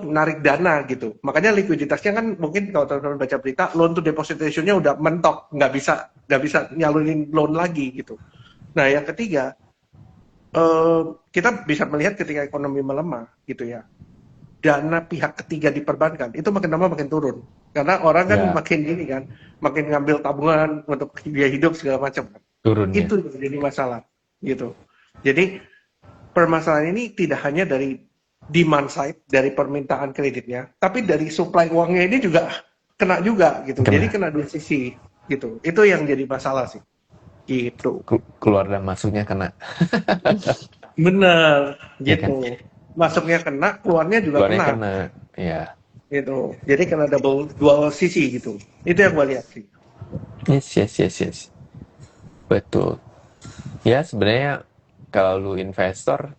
narik dana gitu. Makanya likuiditasnya kan mungkin kalau teman-teman baca berita, loan to deposit ratio-nya udah mentok, nggak bisa nyalurin loan lagi gitu. Nah, yang ketiga, kita bisa melihat ketika ekonomi melemah gitu ya, dana pihak ketiga di perbankan itu makin lama makin turun. Karena orang kan makin gini kan, makin ngambil tabungan untuk biaya hidup segala macam kan. Turun, itu jadi masalah gitu. Jadi permasalahan ini tidak hanya dari demand side, dari permintaan kreditnya, tapi dari supply uangnya ini juga kena juga gitu. Jadi kena dua sisi gitu. Itu yang jadi masalah sih. Gitu. Keluar dan masuknya kena. Bener gitu. Ya kan? Masuknya kena, keluarnya juga kena. Ya. Gitu. Jadi kena dual sisi gitu. Itu yang gue lihat sih. Yes. Betul. Ya sebenarnya kalau lu investor,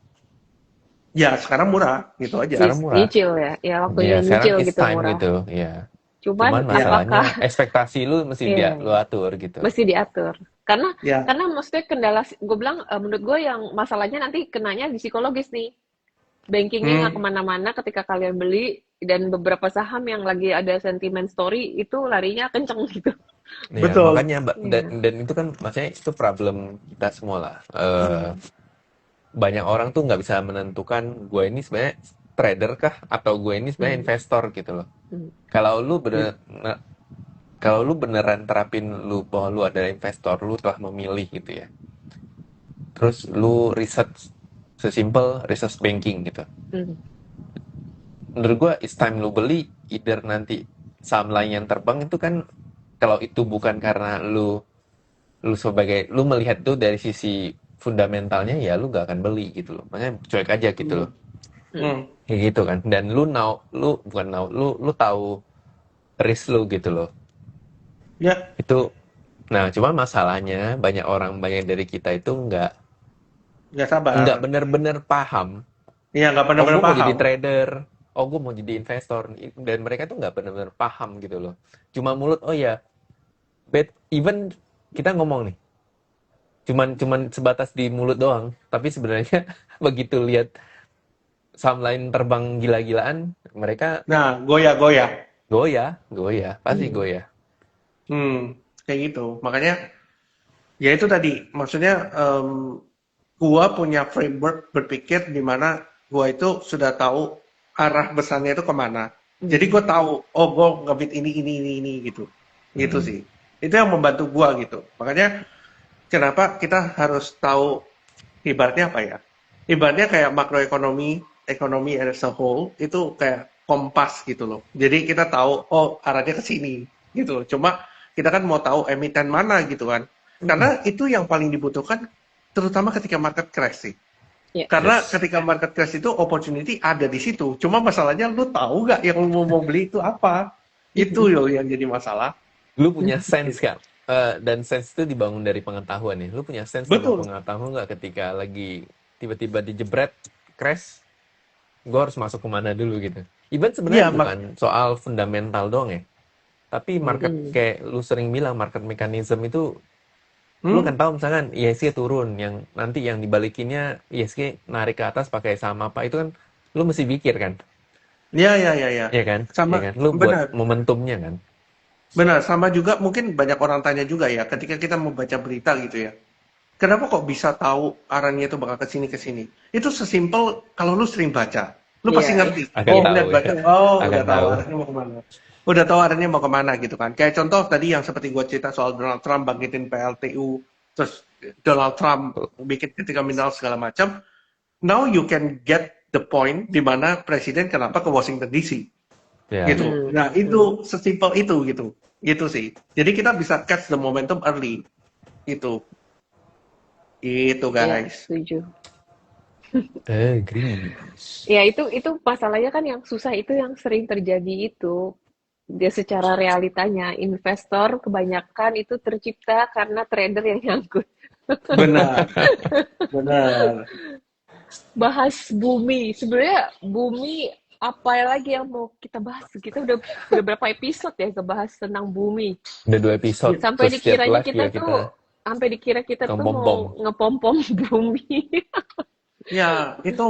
ya sekarang murah gitu aja. Sekarang murah. Nyicil ya waktunya nyicil gitu murah. Gitu, ya. Cuman masalahnya ekspektasi lu mesti lu atur gitu. Mesti diatur. Karena maksudnya kendala, gue bilang menurut gue yang masalahnya nanti kenanya di psikologis nih. Bankingnya nggak kemana-mana ketika kalian beli, dan beberapa saham yang lagi ada sentiment story itu larinya kenceng gitu. Ya, betul. Makanya dan itu kan maksudnya itu problem kita semua lah. Banyak orang tuh nggak bisa menentukan gue ini sebenarnya trader kah atau gue ini sebenarnya investor gitu loh. Kalau lu beneran terapin lu bahwa lu adalah investor, lu telah memilih gitu ya. Terus lu research sesimpel research banking gitu. Menurut gue it's time lu beli, either nanti saham lain yang terbang itu kan, kalau itu bukan karena lu melihat tuh dari sisi fundamentalnya, ya lu gak akan beli gitu loh. Makanya cuek aja gitu loh. Kayak gitu kan. Dan lu bukan lu tahu risk lu gitu loh. Ya, Itu, nah cuma masalahnya banyak dari kita itu nggak sabar. nggak bener-bener paham. Iya, nggak Oh, benar-benar gue mau jadi paham. trader. Oh, gue mau jadi investor. Dan mereka tuh nggak bener-bener paham gitu loh. Cuma mulut, oh ya, bet, even kita ngomong nih, cuman sebatas di mulut doang. Tapi sebenarnya begitu lihat saham lain terbang gila-gilaan, mereka Nah, goyah-goyah. goyah, pasti Hmm. goyah. Kayak gitu. Makanya, ya itu tadi. Maksudnya, gua punya framework berpikir di mana gua itu sudah tahu arah besarnya itu kemana. Jadi gua tahu, oh gua ngebit ini gitu. Gitu Hmm. sih. Itu yang membantu gua gitu. Makanya kenapa kita harus tahu ibaratnya apa ya? Ibaratnya kayak makroekonomi, ekonomi as a whole itu kayak kompas gitu loh. Jadi kita tahu, oh arahnya ke sini gitu loh. Cuma kita kan mau tahu emiten mana gitu kan. Karena itu yang paling dibutuhkan terutama ketika market crash sih. Ya. Karena Yes. ketika market crash itu opportunity ada di situ. Cuma masalahnya lu tahu nggak yang lu mau beli itu apa? Itu loh yang jadi masalah. Lu punya sense kan? Dan sense itu dibangun dari pengetahuan nih. Lu punya sense sama Betul. pengetahuan nggak ketika lagi tiba-tiba dijebret, crash, gue harus masuk kemana dulu gitu. Even sebenarnya Iya, bukan soal fundamental doang ya. Tapi market, kayak lu sering bilang, market mechanism itu, lu kan tahu misalkan ISG turun, yang nanti yang dibalikinnya ISG narik ke atas pakai saham apa, itu kan lu mesti pikir kan. iya, iya, iya, iya. Iya kan? Sama, Iya kan? Lu buat benar. momentumnya kan. Benar, sama juga mungkin banyak orang tanya juga ya, ketika kita membaca berita gitu ya. Kenapa kok bisa tahu arahnya itu bakal ke sini ke sini? Itu sesimpel kalau lu sering baca. Lu Iya, pasti iya. ngerti. Akan Oh, tahu lihat ya. baca. Oh, Akan udah tahu tahu. arahnya mau kemana. Udah tahu arahnya mau kemana gitu kan. Kayak contoh tadi yang seperti gua cerita soal Donald Trump bangkitin PLTU, terus Donald Trump bikin ketika minal segala macam. Now you can get the point di mana presiden kenapa ke Washington DC Ya. gitu. Nah, itu sesimpel itu gitu. Gitu sih. Jadi kita bisa catch the momentum early. Itu. Itu Iya, guys. setuju. Agree. Ya itu masalahnya kan yang susah itu yang sering terjadi itu. Dia secara realitanya investor kebanyakan itu tercipta karena trader yang nyangkut. Benar. Benar. Bahas bumi. Sebenarnya bumi apa lagi yang mau kita bahas? Kita udah berapa episode ya ngebahas tentang bumi. Udah 2 episode. Sampai Terus setiap dikiranya live kita ya kita tuh sampai dikira kita tuh ngepom-pom. mau ngepom-pom bumi. Ya, itu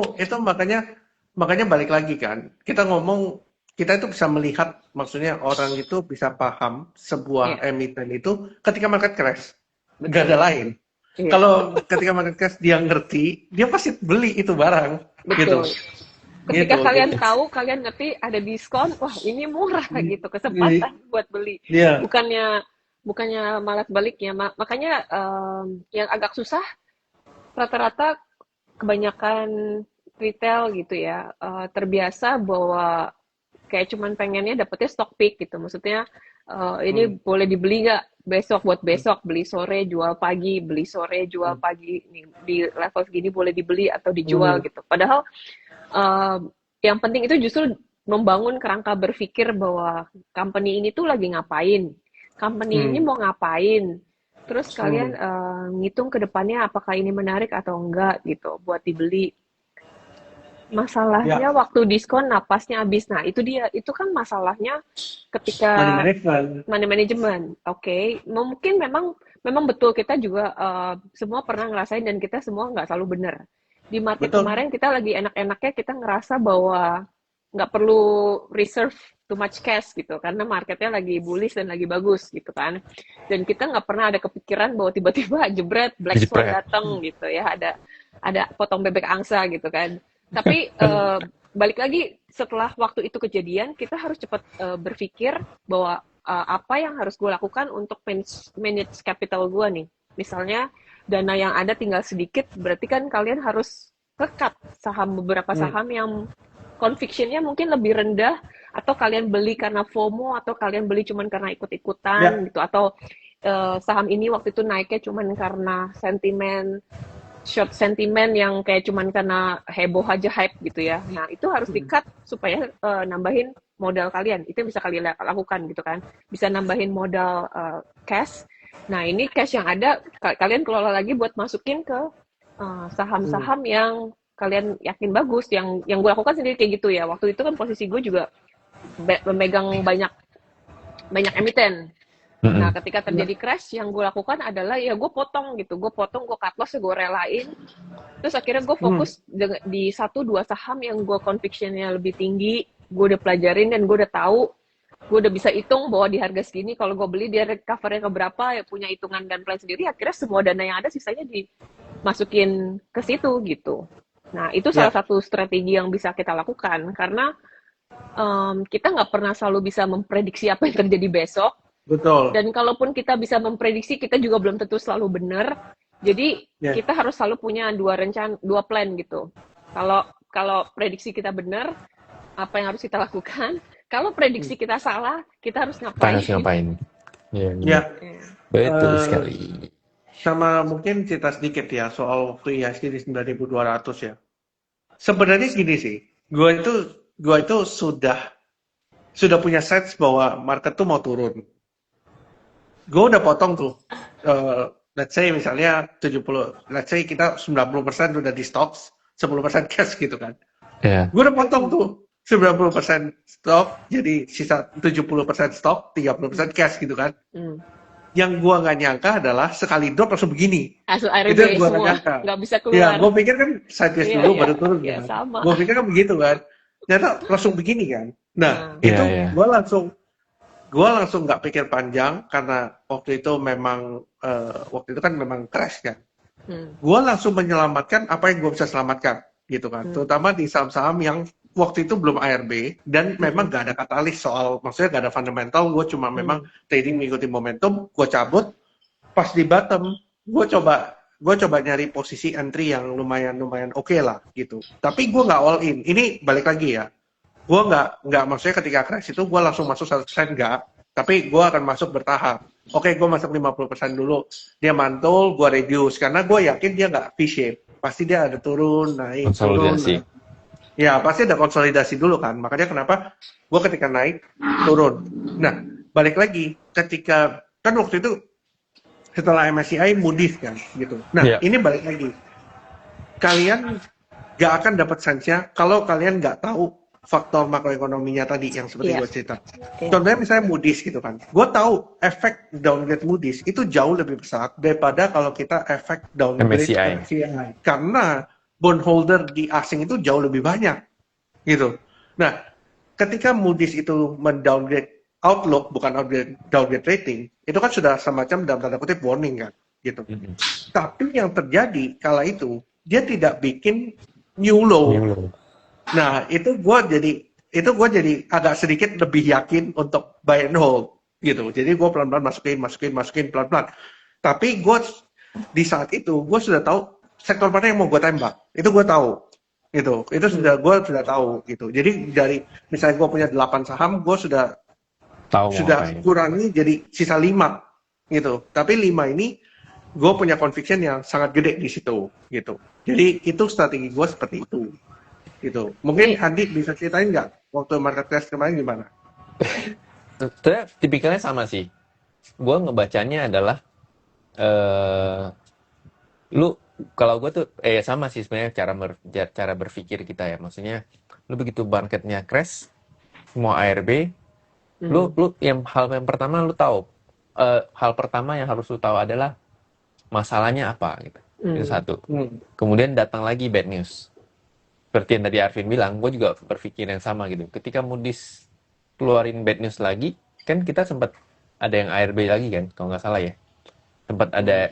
makanya balik lagi kan. Kita ngomong kita itu bisa melihat maksudnya orang itu bisa paham sebuah Iya, emiten itu ketika market crash. Gak betul. ada lain. Iya, Kalau ketika market crash dia ngerti, dia pasti beli itu barang gitu. betul. Ketika Gitu. kalian Jadi tahu, kalian ngerti ada diskon, wah ini murah gitu, i- kesempatan buat beli. iya, Bukannya bukannya malah sebaliknya. Makanya yang agak susah rata-rata kebanyakan retail gitu ya terbiasa bahwa kayak cuman pengennya dapetnya stock pick gitu. Maksudnya ini hmm, boleh dibeli nggak besok buat besok, beli sore jual pagi, beli sore jual hmm, pagi, nih, di level segini boleh dibeli atau dijual hmm, gitu. Padahal eh, yang penting itu justru membangun kerangka berpikir bahwa company ini tuh lagi ngapain, company ini hmm, mau ngapain, terus kalian hmm. ngitung ke depannya apakah ini menarik atau enggak gitu buat dibeli. Ya, Masalahnya waktu diskon napasnya habis. Nah, itu dia. Itu kan masalahnya money ketika management. money management. Oke, mungkin memang betul kita juga semua pernah ngerasain dan kita semua nggak selalu benar. Di market Betul. kemarin kita lagi enak-enaknya kita ngerasa bahwa nggak perlu reserve too much cash gitu karena marketnya lagi bullish dan lagi bagus gitu kan. Dan kita nggak pernah ada kepikiran bahwa tiba-tiba jebret black swan Jepret. datang gitu ya, ada potong bebek angsa gitu kan. Tapi balik lagi setelah waktu itu kejadian kita harus cepat berpikir bahwa apa yang harus gue lakukan untuk manage capital gue nih. Misalnya dana yang ada tinggal sedikit, berarti kan kalian harus kekat beberapa Hmm, saham yang convictionnya mungkin lebih rendah, atau kalian beli karena FOMO, atau kalian beli cuman karena ikut-ikutan ya, gitu, atau saham ini waktu itu naiknya cuman karena sentimen short sentiment yang kayak cuman karena heboh aja hype gitu ya. Nah, itu harus di-cut supaya nambahin modal kalian. Itu yang bisa kalian lakukan gitu kan. Bisa nambahin modal cash. Nah, ini cash yang ada kalian kelola lagi buat masukin ke saham-saham yang kalian yakin bagus. Yang gue lakukan sendiri kayak gitu ya. Waktu itu kan posisi gue juga memegang banyak emiten. Nah, ketika terjadi crash, yang gue lakukan adalah ya gue potong gitu. Gue potong, gue cut loss, gue relain. Terus akhirnya gue fokus di 1-2 saham yang gue convictionnya lebih tinggi. Gue udah pelajarin dan gue udah tahu. Gue udah bisa hitung bahwa di harga segini, kalau gue beli dia recovernya ke berapa, ya punya hitungan dan plan sendiri. Akhirnya semua dana yang ada sisanya dimasukin ke situ gitu. Nah, itu salah satu strategi yang bisa kita lakukan. Karena kita nggak pernah selalu bisa memprediksi apa yang terjadi besok. Betul. Dan kalaupun kita bisa memprediksi, kita juga belum tentu selalu benar. Jadi kita harus selalu punya dua plan gitu. Kalau prediksi kita benar, apa yang harus kita lakukan? Kalau prediksi kita salah, kita harus ngapain? Ya. Betul sekali. Sama mungkin cerita sedikit ya soal free IHSG di 9.200 ya. Sebenarnya gini sih, gue itu sudah punya sense bahwa market tuh mau turun. Gue udah potong tuh, let's say misalnya 70, let's say kita 90% udah di stocks, 10% cash gitu kan. Gue udah potong tuh 90% stok, jadi sisa 70% stok, 30% cash gitu kan. Yang gue nggak nyangka adalah sekali drop langsung begini. Itu yang gue nggak nyangka. Nggak bisa keluar. Ya, gue pikir kan sideways dulu baru turun kan. Sama. Gue pikir kan begitu kan. Ternyata langsung begini kan. Nah, itu gue langsung nggak pikir panjang karena waktu itu kan memang crash kan. Gue langsung menyelamatkan apa yang gue bisa selamatkan gitu kan. Terutama di saham-saham yang waktu itu belum ARB dan memang gak ada katalis maksudnya gak ada fundamental. Gue cuma memang trading mengikuti momentum. Gue cabut pas di bottom. Gue coba nyari posisi entry yang lumayan oke lah gitu. Tapi gue nggak all in. Ini balik lagi ya. Gue nggak maksudnya ketika crash itu gue langsung masuk 100% nggak, tapi gue akan masuk bertahap. Oke, gue masuk 50% dulu, dia mantul, gue reduce karena gue yakin dia nggak V-shape, pasti dia ada turun, naik, konsolidasi. turun. Ya pasti ada konsolidasi dulu kan, makanya kenapa gue ketika naik turun. Nah balik lagi ketika kan waktu itu setelah MSCI Moody's kan gitu. Nah ini balik lagi, kalian nggak akan dapat sense-nya kalau kalian nggak tahu faktor makroekonominya tadi yang seperti gue cerita. Contohnya misalnya Moody's gitu kan. Gue tahu efek downgrade Moody's itu jauh lebih besar daripada kalau kita efek downgrade MSCI. Karena bondholder di asing itu jauh lebih banyak gitu. Nah, ketika Moody's itu mendowngrade outlook, bukan downgrade rating, itu kan sudah semacam dalam tanda kutip warning kan gitu. Tapi yang terjadi kala itu dia tidak bikin new low. Nah, itu gue jadi agak sedikit lebih yakin untuk buy and hold gitu. Jadi gue pelan-pelan masukin pelan-pelan. Tapi gue di saat itu gue sudah tahu sektor mana yang mau gue tembak. Itu gue tahu. Gitu. Itu gue sudah tahu gitu. Jadi dari misalnya gue punya 8 saham, gue sudah kurangi jadi sisa 5 gitu. Tapi 5 ini gue punya conviction yang sangat gede di situ gitu. Jadi itu strategi gue seperti itu. Gitu. Mungkin Andi bisa ceritain nggak waktu market crash kemarin gimana? Tipikalnya sama sih. Gue ngebacanya adalah kalau gue tuh sama sih sebenarnya cara berpikir kita ya. Maksudnya lu begitu marketnya crash, mau ARB, lu hal yang pertama lu tahu. Hal pertama yang harus lu tahu adalah masalahnya apa gitu. Itu satu. Kemudian datang lagi bad news. Seperti yang tadi Arvin bilang, gue juga berpikir yang sama gitu. Ketika Moody's keluarin bad news lagi, kan kita sempat ada yang ARB lagi kan, kalau nggak salah ya. Sempat ada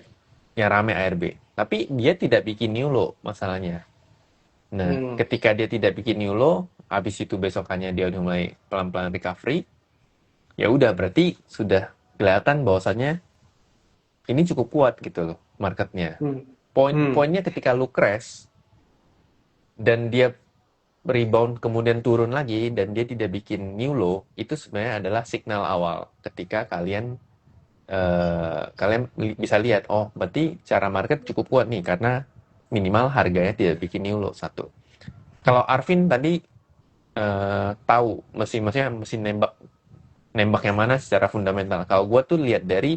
yang rame ARB. Tapi dia tidak bikin new low masalahnya. Nah, ketika dia tidak bikin new low, habis itu besokannya dia udah mulai pelan-pelan recovery, ya udah berarti sudah kelihatan bahwasannya ini cukup kuat gitu loh marketnya. Poinnya ketika lu crash, dan dia rebound kemudian turun lagi dan dia tidak bikin new low, itu sebenarnya adalah signal awal ketika kalian bisa lihat, oh berarti cara market cukup kuat nih karena minimal harganya tidak bikin new low, satu. Kalau Arvin tadi tahu maksudnya mesin nembak yang mana secara fundamental. Kalau gue tuh lihat dari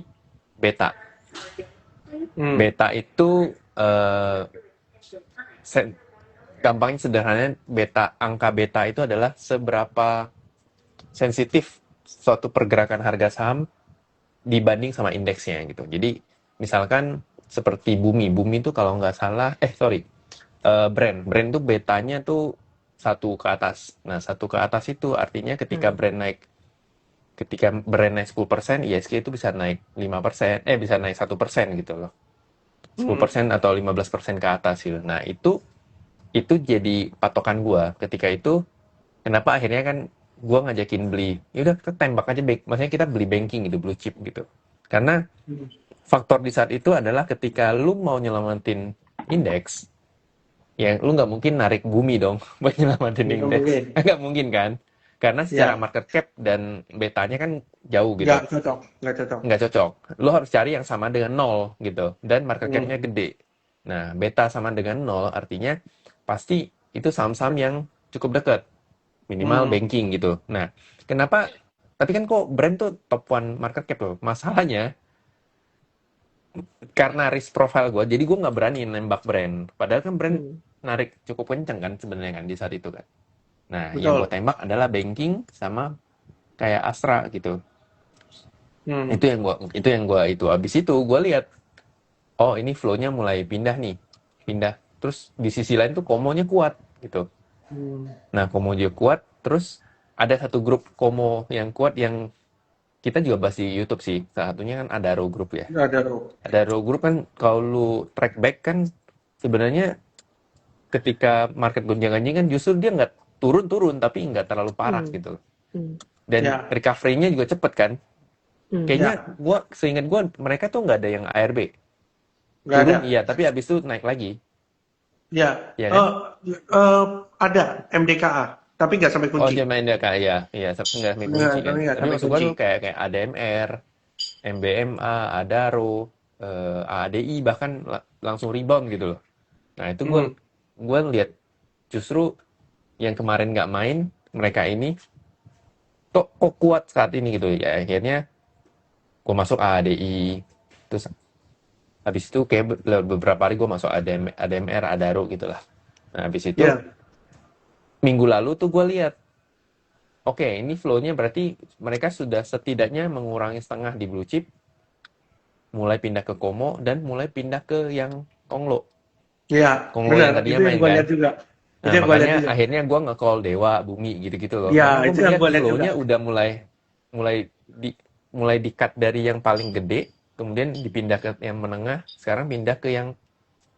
beta. Beta itu gampangnya sederhananya angka beta itu adalah seberapa sensitif suatu pergerakan harga saham dibanding sama indeksnya gitu. Jadi misalkan seperti bumi itu kalau nggak salah, brand tuh betanya tuh 1 ke atas. Nah 1 ke atas itu artinya ketika brand naik 10%, ISG itu bisa naik 5%, bisa naik 1% gitu loh. 10% atau 15% ke atas gitu. Nah itu jadi patokan gua. Ketika itu kenapa akhirnya kan gue ngajakin beli, yaudah kita tembak aja, maksudnya kita beli banking gitu, blue chip gitu. Karena faktor di saat itu adalah ketika lu mau nyelamatin indeks, ya lu nggak mungkin narik bumi dong buat nyelamatin indeks. Nggak mungkin kan? Karena secara market cap dan betanya kan jauh gitu. Nggak cocok. Lu harus cari yang sama dengan 0 gitu. Dan market capnya gede. Nah, beta sama dengan 0 artinya pasti itu saham-saham yang cukup dekat. Minimal banking gitu. Nah, kenapa? Tapi kan kok brand tuh top 1 market cap loh. Masalahnya, karena risk profile gue, jadi gue nggak berani nembak brand. Padahal kan brand narik cukup kenceng kan sebenarnya kan di saat itu kan. Nah, yang gue tembak adalah banking sama kayak Astra gitu. Itu yang gue abis itu gue lihat, oh ini flow-nya mulai pindah. Terus di sisi lain tuh komonya kuat gitu. Nah, komo juga kuat, terus ada satu grup komo yang kuat yang kita juga bahas di YouTube sih. Salah satunya kan Adaro Group ya. Adaro Group kan kalau lu track back kan sebenarnya ketika market gonjang-ganjing kan justru dia nggak turun tapi nggak terlalu parah gitu. Dan recovery-nya juga cepet kan. Kayaknya seingat gue mereka tuh nggak ada yang ARB. Turun iya, tapi habis itu naik lagi. Ya, kan? ada MDKA, tapi nggak sampai kunci. Oh, MDKA, iya, nggak sampai kunci kan. Tapi maksud gue tuh kayak ADMR, MBMA, Adaro, AADI bahkan langsung rebound gitu loh. Nah itu gue lihat justru yang kemarin nggak main mereka ini kok kuat saat ini gitu ya. Akhirnya gue masuk AADI, terus habis itu kayak beberapa hari gue masuk ADMR, Adaro gitu lah. Nah habis itu minggu lalu tuh gue lihat, oke, ini flow-nya berarti mereka sudah setidaknya mengurangi setengah di blue chip, mulai pindah ke Komo dan mulai pindah ke yang Konglo. Iya, Konglo yang tadinya main kan. Juga. Nah makanya akhirnya gue nge-call Dewa, Bumi gitu-gitu loh. Iya, itu yang gue lihat flow-nya udah mulai di-cut dari yang paling gede, kemudian dipindah ke yang menengah, sekarang pindah ke yang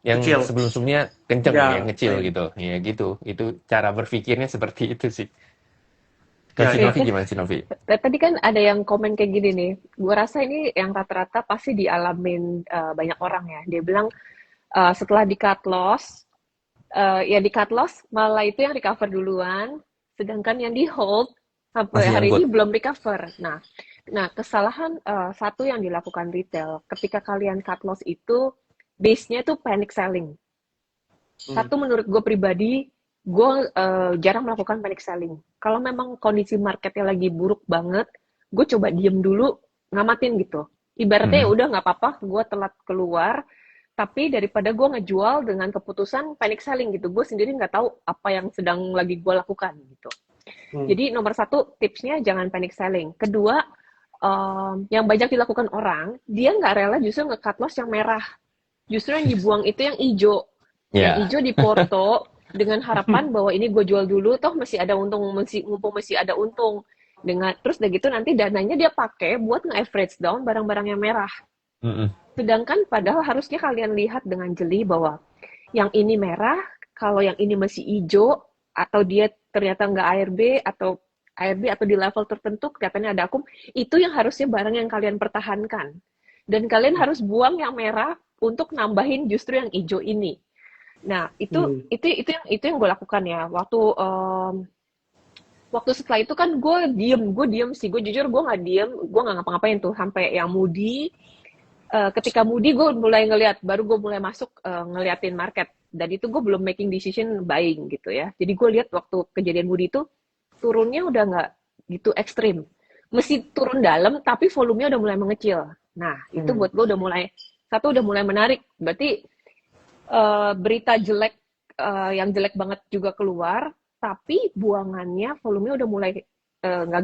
sebelum-sebelumnya kenceng, yang kecil gitu. Ya gitu. Itu cara berpikirnya seperti itu sih. Novi gimana sih Novi? Tadi kan ada yang komen kayak gini nih. Gue rasa ini yang rata-rata pasti dialamin banyak orang ya. Dia bilang setelah di cut loss, di cut loss malah itu yang recover duluan, sedangkan yang di hold sampai hari ini belum recover. Nah, kesalahan satu yang dilakukan retail, ketika kalian cut loss itu, base-nya itu panic selling. Satu menurut gue pribadi, gue jarang melakukan panic selling. Kalau memang kondisi marketnya lagi buruk banget, gue coba diem dulu, ngamatin gitu. Ibaratnya ya udah nggak apa-apa, gue telat keluar, tapi daripada gue ngejual dengan keputusan panic selling gitu, gue sendiri nggak tahu apa yang sedang lagi gue lakukan gitu. Jadi nomor satu tipsnya jangan panic selling. Kedua, yang banyak dilakukan orang, dia nggak rela justru nge-cut loss yang merah. Justru yang dibuang itu yang hijau. Yang hijau di porto dengan harapan bahwa ini gue jual dulu, toh masih ada untung, masih ada untung. Terus udah gitu nanti dananya dia pakai buat nge-average down barang-barang yang merah. Sedangkan padahal harusnya kalian lihat dengan jeli bahwa yang ini merah, kalau yang ini masih hijau, atau dia ternyata nggak ARB atau di level tertentu kelihatannya ada akum, itu yang harusnya barang yang kalian pertahankan. Dan kalian harus buang yang merah untuk nambahin justru yang hijau ini. Nah, itu yang gue lakukan ya. Waktu setelah itu kan gue diem sih. Gue jujur gue nggak diem, gue nggak ngapa-ngapain tuh sampai yang Moody. Ketika Moody gue mulai ngeliat, baru gue mulai masuk ngeliatin market. dan itu gue belum making decision buying gitu ya. Jadi gue lihat waktu kejadian Budi itu turunnya udah nggak gitu ekstrim, mesti turun dalam tapi volumenya udah mulai mengecil. Nah itu buat gue udah mulai menarik, berarti berita jelek yang jelek banget juga keluar, tapi buangannya volumenya udah mulai nggak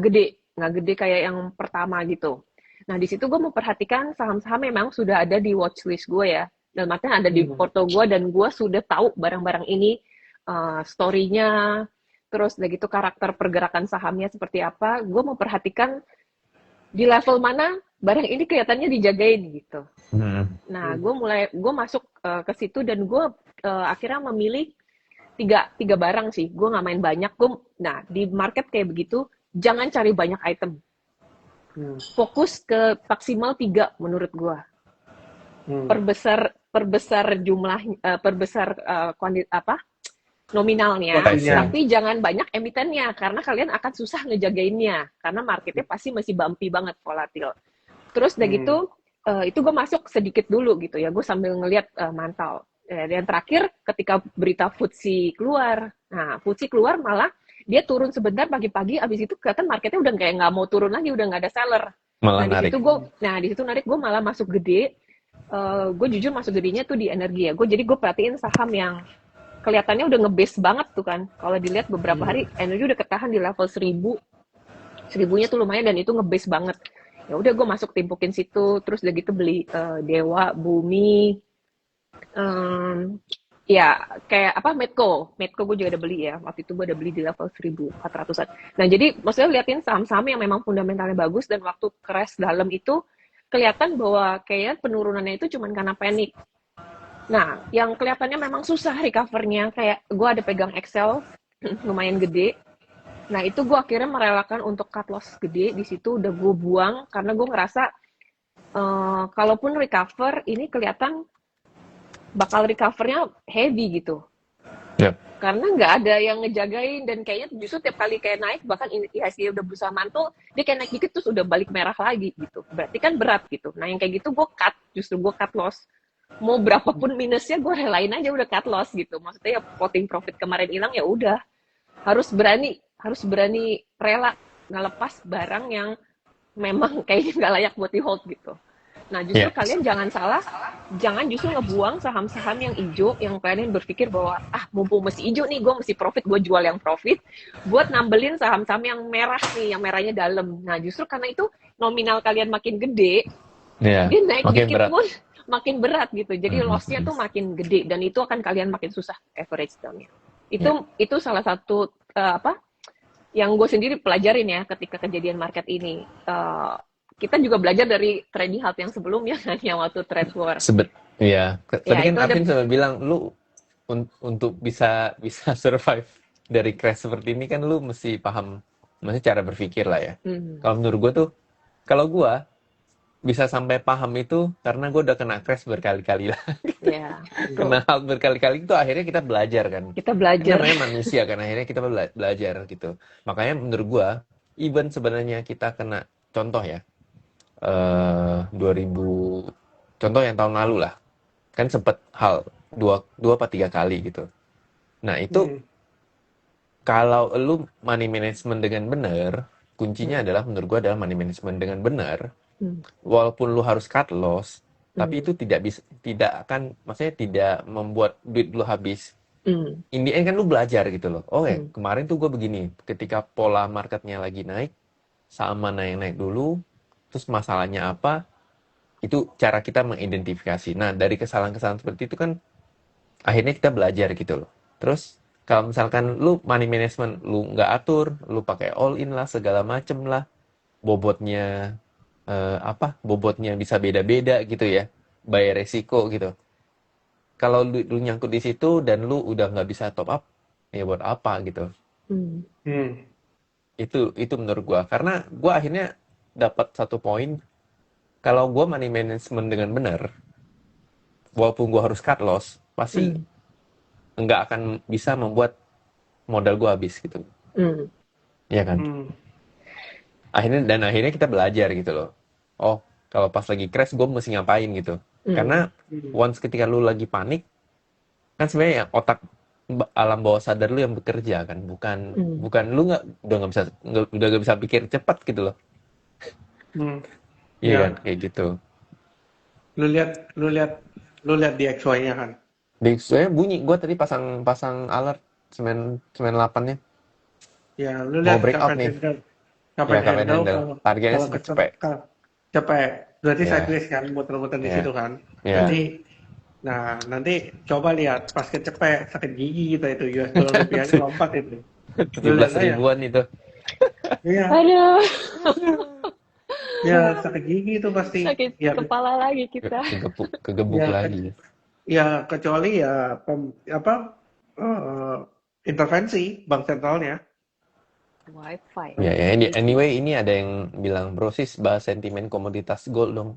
gede kayak yang pertama gitu. Nah di situ gue memperhatikan saham-saham memang sudah ada di watchlist gue ya, dan artinya ada di porto gue, dan gue sudah tahu barang-barang ini story-nya, terus udah gitu karakter pergerakan sahamnya seperti apa. Gue memperhatikan di level mana barang ini kelihatannya dijagain gitu. Nah, gue masuk ke situ, dan gue akhirnya memilih tiga barang sih. Gue nggak main banyak. Nah, di market kayak begitu, jangan cari banyak item. Fokus ke maksimal 3 menurut gue. Perbesar jumlah, nominalnya, tapi jangan banyak emitennya, karena kalian akan susah ngejagainnya, karena marketnya pasti masih bumpy banget, volatil. Terus udah gitu, itu gue masuk sedikit dulu gitu ya, gue sambil ngeliat mantau. Dan terakhir, ketika berita FTSE keluar, nah FTSE keluar malah dia turun sebentar pagi-pagi, abis itu kelihatan marketnya udah kayak nggak mau turun lagi, udah nggak ada seller. Malah Nah narik. di situ narik, gue malah masuk gede. Gue jujur masuk gedenya tuh di energi ya. Jadi gue perhatiin saham yang kelihatannya udah nge-base banget tuh kan. Kalau dilihat beberapa hari, energi udah ketahan di level 1000. 1000-nya tuh lumayan, dan itu nge-base banget. Ya udah gue masuk timpukin situ, terus udah gitu beli Dewa, Bumi, ya kayak apa, Medco gue juga udah beli ya. Waktu itu gue udah beli di level 1400-an. Nah jadi maksudnya liatin saham-saham yang memang fundamentalnya bagus, dan waktu crash dalam itu kelihatan bahwa kayak penurunannya itu cuman karena panik. Nah, yang kelihatannya memang susah recovernya, kayak gue ada pegang Excel lumayan gede. Nah, itu gue akhirnya merelakan untuk cut loss gede di situ, udah gue buang karena gue ngerasa kalaupun recover ini kelihatan bakal recovernya heavy gitu. Yep. Karena nggak ada yang ngejagain, dan kayaknya justru tiap kali kayak naik, bahkan IHSG udah berusaha mantul, dia kayak naik dikit terus udah balik merah lagi gitu. Berarti kan berat gitu. Nah, yang kayak gitu gue cut loss. Mau berapapun minusnya gue relain aja, udah cut loss gitu. Maksudnya ya floating profit kemarin hilang, ya udah harus berani rela ngelepas barang yang memang kayaknya nggak layak buat di hold gitu. Nah justru kalian jangan salah, jangan justru ngebuang saham-saham yang hijau, yang kalian berpikir bahwa mumpung masih hijau nih, gue mesti profit, gue jual yang profit buat nambelin saham-saham yang merah nih, yang merahnya dalam. Nah justru karena itu nominal kalian makin gede, dia naik dikit pun makin berat gitu. Jadi loss-nya tuh makin gede, dan itu akan kalian makin susah average down-nya. Itu salah satu yang gue sendiri pelajarin ya ketika kejadian market ini. Kita juga belajar dari trading halt yang sebelumnya kan, yang waktu trade war. Iya. Tadi kan Apin sempat bilang lu untuk bisa survive dari crash seperti ini kan lu mesti paham, maksudnya cara berpikir lah ya. Kalau menurut gue tuh, kalau gue bisa sampai paham itu karena gue udah kena crash berkali-kali lah. Iya. Kena halt berkali-kali itu akhirnya kita belajar kan. Kita belajar. Namanya manusia kan, akhirnya kita belajar gitu. Makanya menurut gue, even sebenarnya kita kena, contoh ya, 2000, contoh yang tahun lalu lah, kan sempet hal 2-3 kali gitu. Nah itu kalau lu money management dengan benar, kuncinya adalah menurut gua adalah money management dengan benar. Walaupun lu harus cut loss, tapi itu tidak akan, maksudnya tidak membuat duit lu habis. In the end kan lu belajar gitu loh. Kemarin tuh gue begini, ketika pola marketnya lagi naik, saham mana yang naik dulu, terus masalahnya apa, itu cara kita mengidentifikasi. Nah, dari kesalahan-kesalahan seperti itu kan, akhirnya kita belajar gitu loh. Terus, kalau misalkan lu money management, lu nggak atur, lu pakai all in lah, segala macem lah, bobotnya, bobotnya bisa beda-beda gitu ya, bayar resiko gitu. Kalau lu nyangkut di situ, dan lu udah nggak bisa top up, ya buat apa gitu. Itu menurut gua. Karena gua akhirnya dapat satu poin, kalau gue money management dengan benar, walaupun gue harus cut loss, pasti nggak akan bisa membuat modal gue habis gitu. Iya kan? Akhirnya kita belajar gitu loh. Oh, kalau pas lagi crash gue mesti ngapain gitu. Karena once ketika lu lagi panik, kan sebenarnya yang otak alam bawah sadar lu yang bekerja kan, bukan Hmm. bukan lu udah nggak bisa pikir cepat gitu loh. Hmm. Iya kan, Ya, kayak gitu. lu lihat, lu lihat di XY-nya kan. Soalnya bunyi, gue tadi pasang pasang alert semen 8 nya Ya, lu mau lihat breakout nih. kapan Ya, kapan handle handle. kalau Targetnya kalau cepet. cepet. Berarti Ya, sideways kan, muter-muter di ya, situ kan. ya. Nanti, nah nanti coba lihat pas kecepet sakit gigi kita itu US dollar rupiahnya lompat itu. Lu tujuh lihat belas aja. ribuan itu. Iya, Aduh, ya sakit gigi itu pasti. sakit Ya, kepala lagi kita. Kegebuk ya, lagi. ya kecuali ya apa intervensi bank sentralnya. Wifi. Ya, anyway ini ada yang bilang brosis bahas sentimen komoditas gold dong.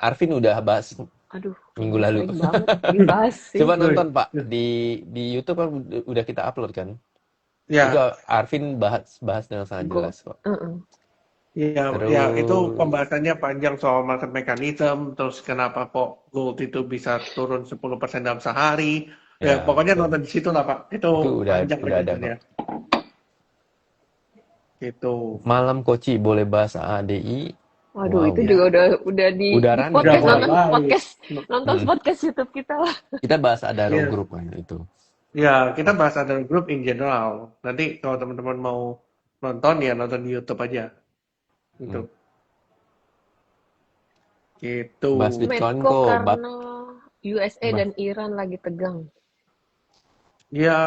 Arvin udah bahas Aduh, minggu udah lalu. sering banget dibahas sih. Coba Woi, nonton Pak di YouTube kan udah kita upload kan. Itu ya, Arvin bahas dengan sangat Go. jelas kok. ya, ya itu Terus pembahasannya panjang soal market mechanism, terus kenapa kok gold itu bisa turun 10% dalam sehari. Ya, ya pokoknya betul. nonton di situ lah, Pak. Itu Itu panjang udah ada kok. penjelasannya. Gitu. Malam Koci boleh bahas AADI. Waduh, Wow. itu Ya, juga udah di Udah running udah podcast, itu. mulai nonton balik. podcast YouTube kita lah. Kita bahas Adaro Ya, Group kan itu. ya, kita bahas ada grup in general. Nanti kalau teman-teman mau nonton ya nonton di YouTube aja. Gitu. Hmm. Gitu. Bahas Bitcoin Medco kok. karena USA dan Iran lagi tegang. Ya,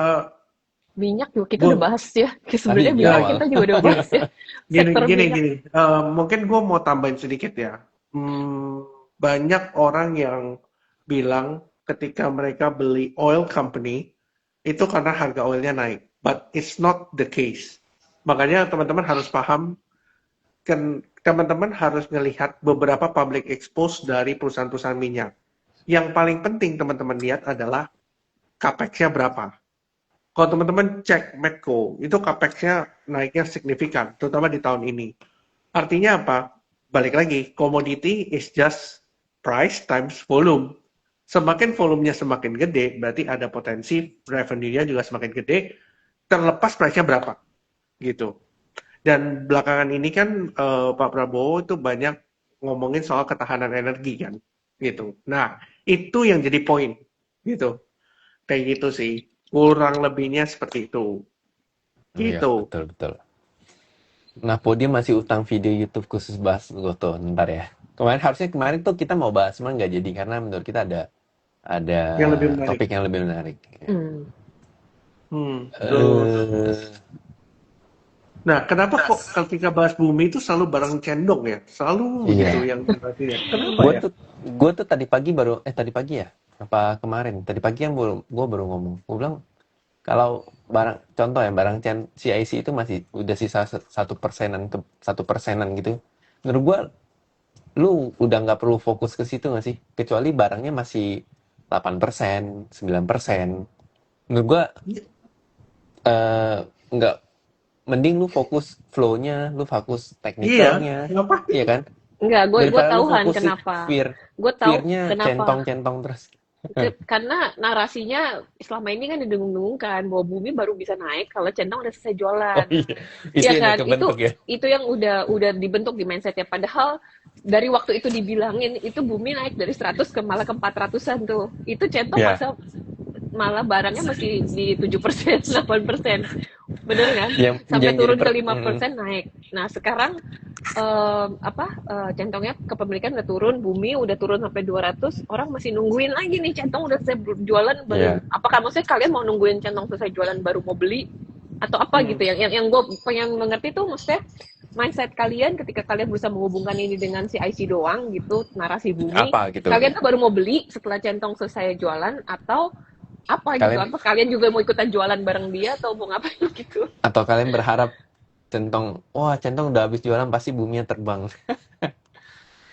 Minyak juga kita gue udah bahas ya. Sebenarnya Tadi di minyak awal. kita juga udah bahas ya. Sektor minyak. gini. Mungkin gue mau tambahin sedikit ya. Banyak orang yang bilang ketika mereka beli oil company itu karena harga oilnya naik, but it's not the case. Makanya teman-teman harus paham, kan teman-teman harus melihat beberapa public expose dari perusahaan-perusahaan minyak. Yang paling penting teman-teman lihat adalah capex-nya berapa. Kalau teman-teman cek Medco, itu capex-nya naiknya signifikan, terutama di tahun ini. Artinya apa? Balik lagi, commodity is just price times volume. Semakin volumenya semakin gede, berarti ada potensi revenue-nya juga semakin gede, terlepas price-nya berapa. Gitu. Dan belakangan ini kan Pak Prabowo itu banyak ngomongin soal ketahanan energi kan. Gitu. Nah, itu yang jadi poin. Gitu. Kayak gitu sih. Kurang lebihnya seperti itu. Iya, Gitu. betul. Nah, Podium masih utang video YouTube khusus bahas Goto. Ntar ya. Kemarin tuh kita mau bahas, cuman nggak jadi karena menurut kita ada Yang lebih menarik. topik yang lebih menarik. Nah, kenapa kok ketika bahas bumi itu selalu bareng cendong ya? Selalu Iya. gitu yang dibahasnya. Kenapa ya? Gue tuh tadi pagi ya? Apa kemarin? Tadi pagi yang gue baru ngomong. Gue bilang, kalau barang CIC itu masih udah sisa 1%-an gitu. Menurut gue, lu udah nggak perlu fokus ke situ nggak sih? Kecuali barangnya masih 8%, 9%. Menurut gue, nggak, mending lu fokus flow-nya, lu fokus teknikalnya. Iya, ngapain? Iya kan? Enggak, gue Daripada lu tahu Han fokus kenapa. fear, Gue tahu fear-nya kenapa. centong-centong terus. Karena narasinya selama ini kan didengung-dengungkan bahwa bumi baru bisa naik kalau centong udah selesai jualan. Itu Ya yang kan? kebentuk ya. Itu yang udah dibentuk di mindsetnya. Padahal dari waktu itu dibilangin itu bumi naik dari 100 ke malah ke 400-an tuh. Itu centong Ya. malah barangnya masih di 7%, 8%. Bener kan? Sampai Yang turun jadi ke 5% naik. Nah, sekarang centongnya kepemilikan udah turun, bumi udah turun sampai 200, orang masih nungguin lagi nih centong udah selesai jualan baru. Iya. Apakah maksudnya kalian mau nungguin centong selesai jualan baru mau beli atau apa gitu? Yang gue pengen mengerti tuh maksudnya mindset kalian ketika kalian berusaha menghubungkan ini dengan CIC doang gitu, narasi bumi. Apa gitu? Kalian tuh baru mau beli setelah centong selesai jualan atau apa gitu? Apa kalian juga mau ikutan jualan bareng dia atau mau ngapain gitu? Atau kalian berharap centong udah habis jualan pasti buminya terbang.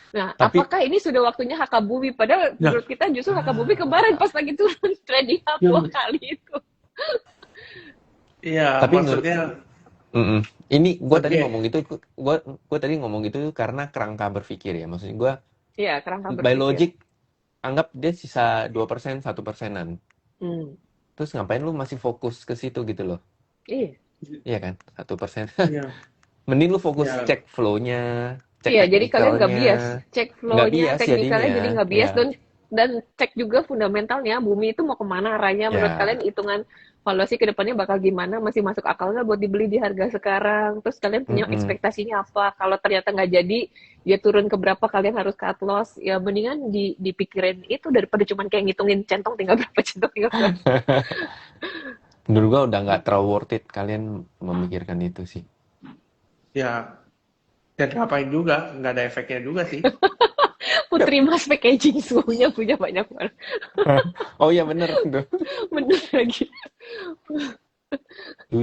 Nah, apakah ini sudah waktunya HK Bumi? Padahal menurut kita justru HK Bumi kemarin pas lagi turun trading up 2 kali itu. Iya, tapi maksudnya ini gue tadi ngomong gitu, gue tadi ngomong gitu karena kerangka berpikir ya. Maksudnya gue, iya, kerangka berpikir. by logic, anggap dia sisa 2%, 1%-an. Hmm. Terus ngapain lu masih fokus ke situ gitu loh? Iya. Iya kan? 1%. Iya, Mending lu fokus iya, cek flow-nya, cek Iya, jadi kalian nggak teknikalnya. bias. Cek Nggak flow-nya, bias teknikalnya jadi jadinya. nggak bias Ya, dan cek juga fundamentalnya bumi itu mau kemana arahnya. Menurut ya. kalian hitungan valuasi ke depannya bakal gimana? Masih masuk akal nggak buat dibeli di harga sekarang? Terus kalian punya Mm-mm. ekspektasinya apa? Kalau ternyata nggak jadi, dia turun ke berapa? Kalian harus cut loss. Ya mendingan dipikirin itu daripada cuman kayak ngitungin centong tinggal berapa, centong tinggal berapa. Menurut gua udah nggak terlalu worth it kalian memikirkan itu sih. ya. Dan ngapain juga, nggak ada efeknya juga sih. Putri Mas packaging semuanya punya banyak banget. Oh iya bener tuh. Bener lagi.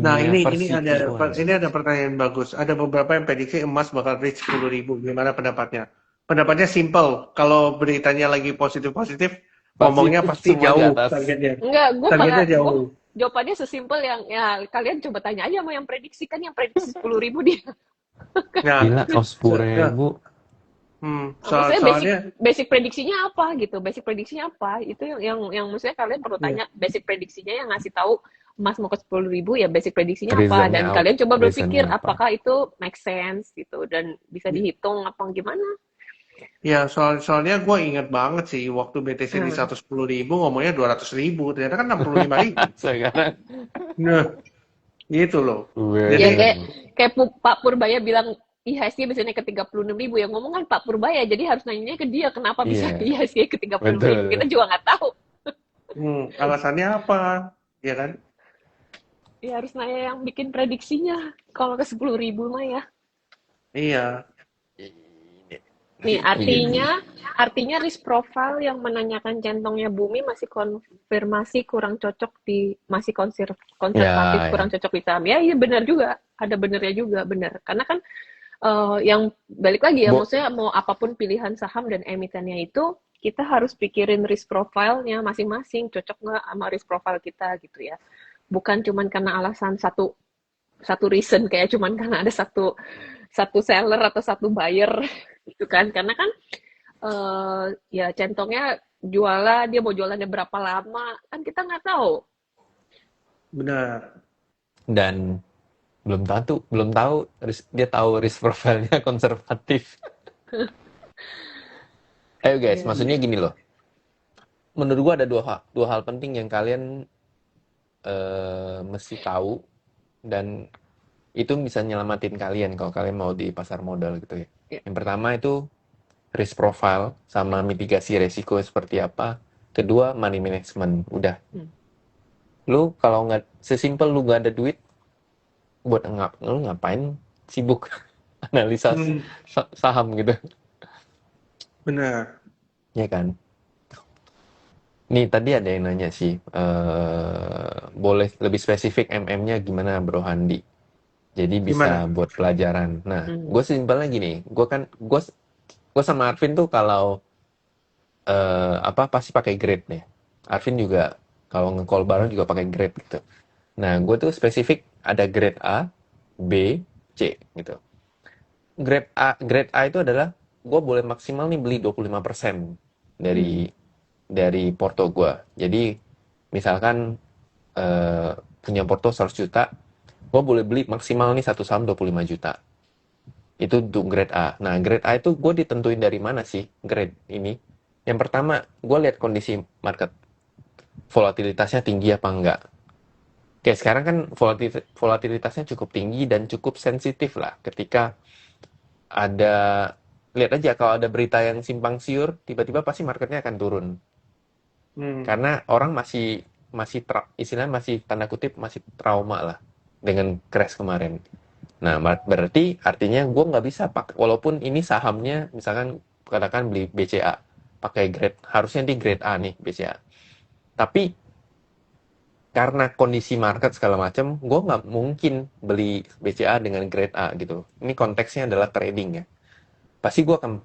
Nah, Dunia per CEO ini anjing. ada pertanyaan bagus. Ada beberapa yang prediksi emas bakal reach 10.000. Gimana pendapatnya? Pendapatnya simple. Kalau beritanya lagi positif-positif, Pasti ngomongnya pasti semua di jauh atas. targetnya. Enggak, Targetnya gue jauh. jawabannya sesimpel yang kalian coba tanya aja sama yang prediksi kan yang prediksi 10.000 dia. Nah, Gila, kos 10 ya, ribu. Maksudnya basic soalnya, basic prediksinya apa gitu? Basic prediksinya apa? Itu yang maksudnya kalian perlu ya, tanya basic prediksinya yang ngasih tahu emas mau ke 10.000 ya basic prediksinya apa dan Reasonnya, kalian coba berpikir reasonnya apa? apakah itu make sense gitu dan bisa dihitung apa gimana? ya soalnya gue inget banget sih waktu BTC di Nah, 110.000 ngomongnya 200.000, ternyata kan 65.000. Sekarang Nah, gitu loh. ya Jadi, kayak bener. kayak Pak Purbaya bilang IHSG bisa naik ke 36.000 yang ngomong kan Pak Purbaya jadi harus nanya ke dia kenapa bisa Iya, IHSG ke 36.000 kita betul. juga nggak tahu. alasannya apa? Ya kan? Ya harus nanya yang bikin prediksinya. Kalau ke 10.000 mah ya. Iya. Nih, Iya sih. artinya risk profile yang menanyakan centongnya bumi masih konfirmasi kurang cocok masih konservatif Ya, kurang ya. cocok di saham. Ya, iya benar juga. Ada benernya juga, benar. Karena kan yang balik lagi ya, Bo, maksudnya mau apapun pilihan saham dan emitennya itu, kita harus pikirin risk profile-nya masing-masing, cocok nggak sama risk profile kita gitu ya. Bukan cuman karena alasan satu satu reason kayak cuman karena ada satu satu seller atau satu buyer gitu kan karena kan ya centongnya jualan dia mau jualannya berapa lama kan kita nggak tahu. Benar. dan belum tahu dia tahu risk profile-nya konservatif. Ayo guys, Iya. maksudnya gini loh. Menurut gua ada dua hal penting yang kalian mesti tahu dan itu bisa nyelamatin kalian kalau kalian mau di pasar modal gitu ya. Ya. Yang pertama itu risk profile sama mitigasi resiko seperti apa. Kedua, money management. Udah. Hmm. Lu kalau nggak sesimpel lu nggak ada duit, lu ngapain sibuk analisa Hmm, saham gitu, benar. ya kan? Nih tadi ada yang nanya sih, boleh lebih spesifik MM-nya gimana Bro Handi? Jadi bisa Gimana? buat pelajaran. Nah, Hmm. gue simpelnya gini, gue sama Arvin tuh kalau pasti pakai grade nih. Arvin juga kalau nge-call bareng juga pakai grade gitu. Nah, gue tuh spesifik ada grade A, B, C gitu. Grade A itu adalah gue boleh maksimal nih beli 25% Hmm. dari porto gue. Jadi misalkan eh, punya porto 100 juta, gue boleh beli maksimal nih satu saham 25 juta. Itu untuk grade A. Nah, grade A itu gue ditentuin dari mana sih grade ini? Yang pertama, gue lihat kondisi market. Volatilitasnya tinggi apa enggak. Kayak sekarang kan volatilitasnya cukup tinggi dan cukup sensitif lah ketika ada, lihat aja kalau ada berita yang simpang siur, tiba-tiba pasti marketnya akan turun. Hmm, Karena orang istilahnya masih tanda kutip masih trauma lah dengan crash kemarin. Nah, berarti artinya gue nggak bisa pakai, walaupun ini sahamnya misalkan katakan beli BCA, pakai grade, harusnya di grade A nih BCA. Tapi karena kondisi market segala macam, gue nggak mungkin beli BCA dengan grade A gitu. Ini konteksnya adalah trading ya. Pasti gue akan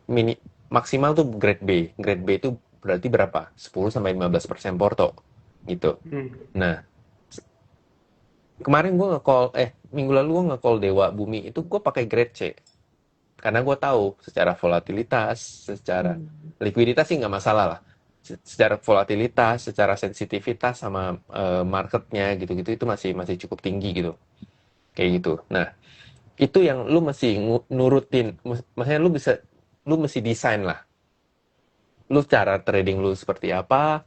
maksimal tuh grade B. Grade B itu berarti berapa? 10-15% porto gitu. hmm, Nah, kemarin gue minggu lalu gue nge-call Dewa Bumi itu gue pakai grade C. Karena gue tahu secara volatilitas, secara Hmm. likuiditas sih nggak masalah lah. secara volatilitas, secara sensitivitas sama marketnya gitu-gitu itu masih cukup tinggi gitu. Kayak gitu. Nah, itu yang lu mesti nurutin. Maksudnya lu mesti desain lah. Lu cara trading lu seperti apa,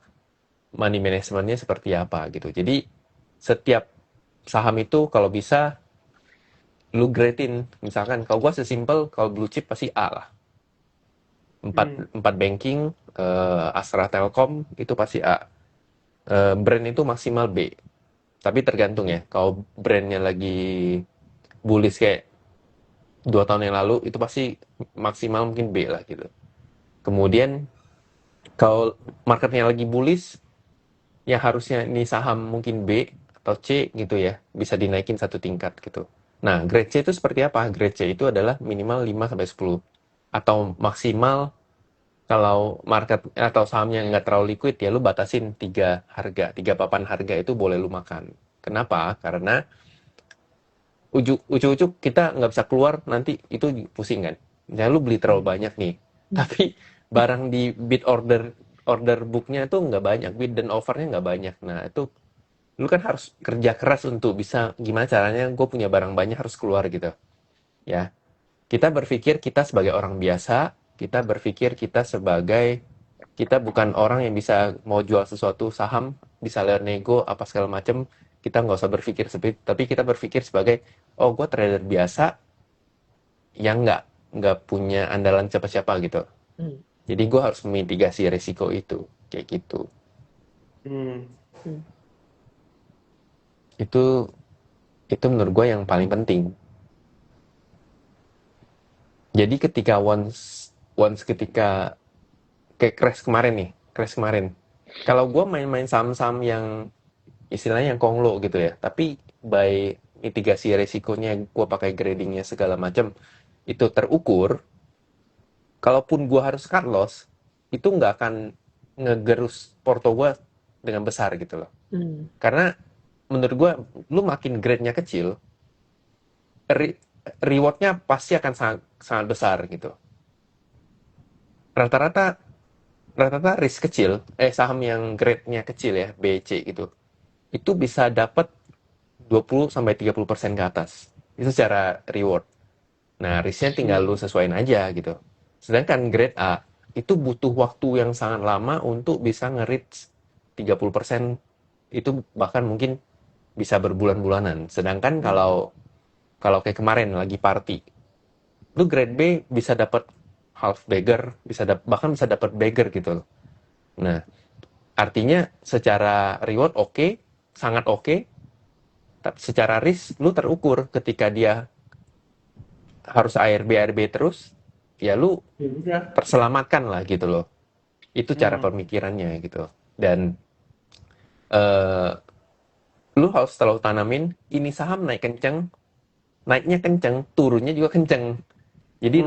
money managementnya seperti apa gitu. Jadi setiap saham itu kalau bisa lu gradein. Misalkan kalau gua sesimpel kalau blue chip pasti A lah. Empat banking, Astra Telkom itu pasti A. Brand itu maksimal B. Tapi tergantung ya. Kalau brandnya lagi bullish kayak 2 tahun yang lalu, itu pasti maksimal mungkin B lah gitu. Kemudian kalau marketnya lagi bullish, yang harusnya ini saham mungkin B atau C gitu ya, bisa dinaikin 1 tingkat gitu. Nah, grade C itu seperti apa? Grade C itu adalah minimal 5-10. Atau maksimal kalau market atau sahamnya nggak terlalu liquid ya lu batasin 3 papan harga itu boleh lu makan. Kenapa? Karena ujuk-ujuk kita nggak bisa keluar nanti itu pusing kan. Misalnya lu beli terlalu banyak nih, tapi barang di bid order booknya itu nggak banyak, bid dan offernya nggak banyak. Nah itu lu kan harus kerja keras untuk bisa gimana caranya gue punya barang banyak harus keluar gitu ya. Kita berpikir kita sebagai orang biasa, kita berpikir kita bukan orang yang bisa mau jual sesuatu saham, bisa lihat nego apa segala macam. Kita nggak usah berpikir seperti itu, tapi kita berpikir sebagai, oh gue trader biasa yang nggak punya andalan siapa-siapa gitu. Jadi gue harus memitigasi resiko itu, kayak gitu. Itu menurut gue yang paling penting. Jadi ketika once ketika kayak crash kemarin, kalau gue main-main saham-saham yang istilahnya yang konglo gitu ya, tapi by mitigasi resikonya gue pakai gradingnya segala macam itu terukur, kalaupun gue harus cut loss itu nggak akan ngegerus porto gue dengan besar gitu loh. Karena menurut gue lu makin grade-nya kecil, rewardnya pasti akan sangat besar gitu. Rata-rata risk kecil, saham yang grade-nya kecil ya, B, C gitu, itu bisa dapat 20-30% ke atas. Itu secara reward. Nah, risknya tinggal lu sesuaiin aja gitu. Sedangkan grade A, itu butuh waktu yang sangat lama untuk bisa nge-reach 30%, itu bahkan mungkin bisa berbulan-bulanan. Sedangkan kalau kayak kemarin lagi party, lu grade B bisa dapat half bagger, bahkan bisa dapat bagger gitu loh. Nah, artinya secara reward oke, sangat oke, tapi secara risk lu terukur ketika dia harus ARB terus, ya lu terselamatkan lah gitu loh. Itu cara pemikirannya gitu. Dan lu harus selalu tanamin ini saham naiknya kenceng, turunnya juga kenceng. Jadi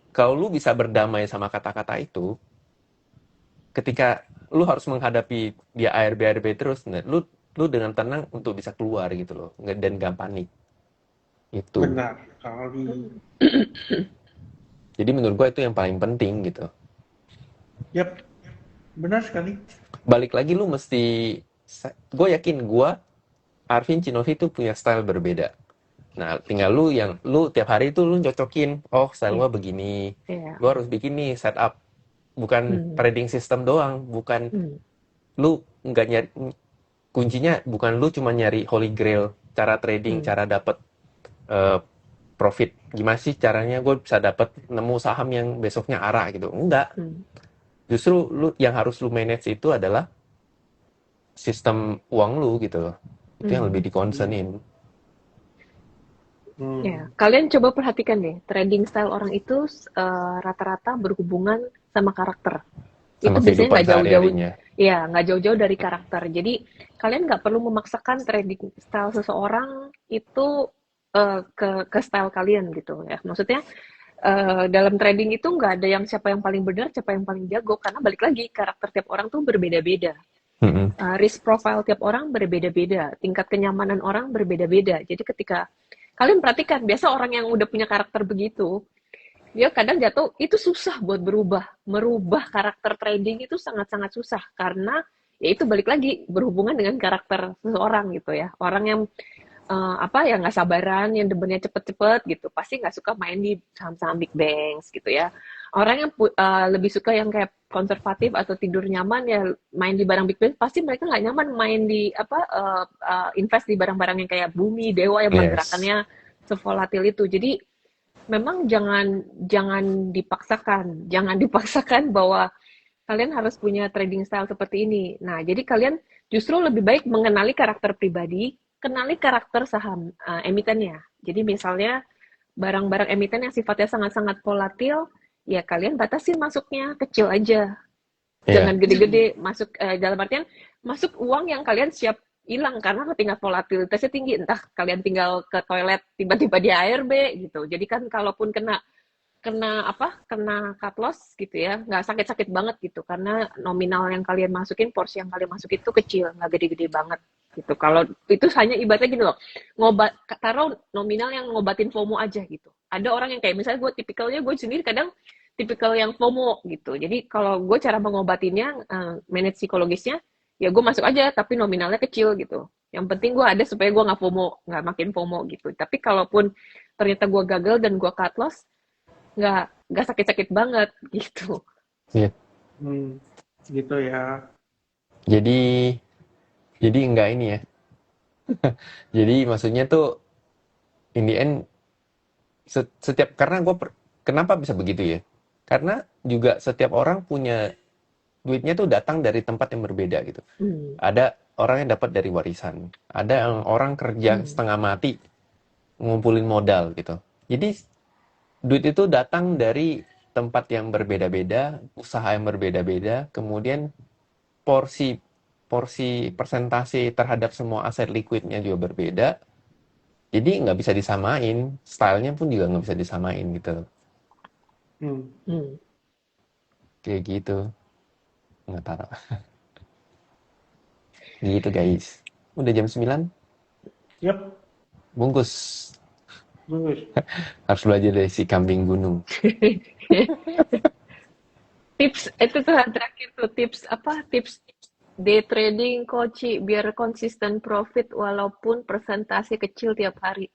kalau lu bisa berdamai sama kata-kata itu, ketika lu harus menghadapi dia ARB terus, nah, lu dengan tenang untuk bisa keluar gitu loh, dan gak panik. Itu. Benar kali. Jadi menurut gue itu yang paling penting gitu. Yap, benar sekali. Balik lagi lu mesti, gue yakin Arvin Cinovi itu punya style berbeda. Nah, tinggal lu tiap hari itu lu cocokin, oh style gue begini, lu harus bikin nih setup, bukan trading system doang, bukan lu nggak nyari, kuncinya bukan lu cuma nyari holy grail, cara trading, cara dapet profit. Gimana sih caranya gue bisa dapet nemu saham yang besoknya arah gitu? Enggak. Justru yang harus lu manage itu adalah sistem uang lu gitu loh. Itu yang lebih dikonsernin. Ya, kalian coba perhatikan deh, trading style orang itu rata-rata berhubungan sama karakter. Sama Itu biasanya kehidupan nggak jauh-jauh, sehari-harinya. ya nggak jauh-jauh dari karakter. Jadi kalian nggak perlu memaksakan trading style seseorang itu ke style kalian gitu ya. Maksudnya dalam trading itu nggak ada yang siapa yang paling benar, siapa yang paling jago, karena balik lagi karakter tiap orang tuh berbeda-beda. Risk profile tiap orang berbeda-beda, tingkat kenyamanan orang berbeda-beda. Jadi ketika kalian perhatikan, biasa orang yang udah punya karakter begitu, dia kadang jatuh, itu susah buat merubah karakter trading itu sangat-sangat susah, karena ya itu balik lagi berhubungan dengan karakter seseorang gitu ya, orang yang apa ya nggak sabaran, yang demennya cepet-cepet gitu, pasti nggak suka main di saham-saham big banks gitu ya. Orang yang lebih suka yang kayak konservatif atau tidur nyaman ya main di barang big banks, pasti mereka nggak nyaman main di apa invest di barang-barang yang kayak bumi, dewa yang Yes. pergerakannya sevolatil itu. Jadi memang jangan dipaksakan bahwa kalian harus punya trading style seperti ini. Nah, jadi kalian justru lebih baik mengenali karakter pribadi, kenali karakter saham emitennya. Jadi misalnya barang-barang emiten yang sifatnya sangat-sangat volatil, ya kalian batasin masuknya, kecil aja. Jangan Iya. gede-gede masuk, dalam artian masuk uang yang kalian siap hilang karena tingkat volatilitasnya tinggi, entah kalian tinggal ke toilet tiba-tiba di ARB gitu. Jadi kan kalaupun kena cut loss gitu ya, nggak sakit-sakit banget gitu, karena nominal yang kalian masukin, porsi yang kalian masukin itu kecil, nggak gede-gede banget gitu. Kalau itu hanya ibaratnya gini loh, taruh nominal yang ngobatin FOMO aja gitu. Ada orang yang kayak misalnya gue sendiri kadang tipikal yang FOMO gitu. Jadi kalau gue cara mengobatinnya, manage psikologisnya, ya gue masuk aja tapi nominalnya kecil gitu. Yang penting gue ada supaya gue nggak FOMO, nggak makin FOMO gitu. Tapi kalaupun ternyata gue gagal dan gue cut loss, nggak sakit-sakit banget gitu. Iya. Gitu ya. Jadi enggak ini ya. Jadi maksudnya tuh in the end setiap, karena kenapa bisa begitu ya? Karena juga setiap orang punya duitnya tuh datang dari tempat yang berbeda gitu. Ada orang yang dapat dari warisan, ada yang orang kerja setengah mati ngumpulin modal gitu. Jadi duit itu datang dari tempat yang berbeda-beda, usaha yang berbeda-beda, kemudian porsi persentase terhadap semua aset liquidnya juga berbeda. Jadi nggak bisa disamain, stylenya pun juga nggak bisa disamain gitu. Kayak gitu. Nggak tahu. Gitu guys. Udah jam 9? Yap, Bungkus. bagus. Harus belajar dari si kambing gunung. Tips itu tuh terakhir tuh, tips day trading Koci biar konsisten profit walaupun persentase kecil tiap hari.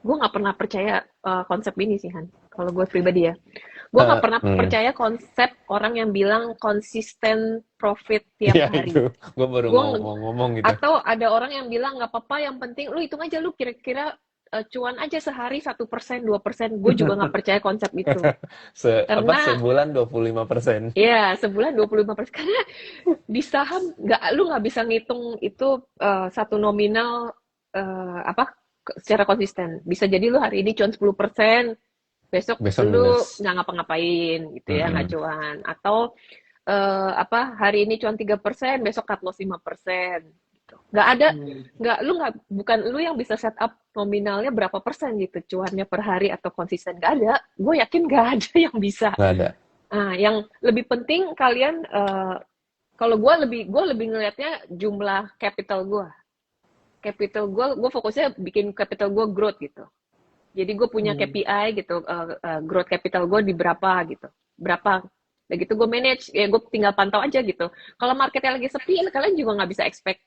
Gue nggak pernah percaya konsep ini sih Han. Kalau gue pribadi ya, gue nggak pernah percaya konsep orang yang bilang konsisten profit tiap Ya hari. itu, gue baru mau ngomong gitu. Atau ada orang yang bilang nggak apa-apa, yang penting lu hitung aja, lu kira-kira cuan aja sehari 1%, 2%. Gue juga nggak percaya konsep itu. Karena sebulan 25%. Iya, sebulan 25%. Karena di saham lu nggak bisa ngitung itu satu nominal secara konsisten. Bisa jadi lu hari ini cuan 10%, besok lu nggak ngapa-ngapain gitu ya, nggak cuan. Atau hari ini cuan 3%, besok cut loss 5%. Gitu. Bukan lu yang bisa set up nominalnya berapa persen gitu, cuannya per hari atau konsisten. Nggak ada. Gue yakin nggak ada yang bisa. Nggak ada. Nah, yang lebih penting kalian, kalau gue lebih ngelihatnya jumlah capital gue. Gue fokusnya bikin capital gue growth gitu. Jadi gue punya KPI gitu, growth capital gue di berapa gitu, berapa. Dan gitu gue manage, ya gue tinggal pantau aja gitu. Kalau marketnya lagi sepi, kalian juga nggak bisa expect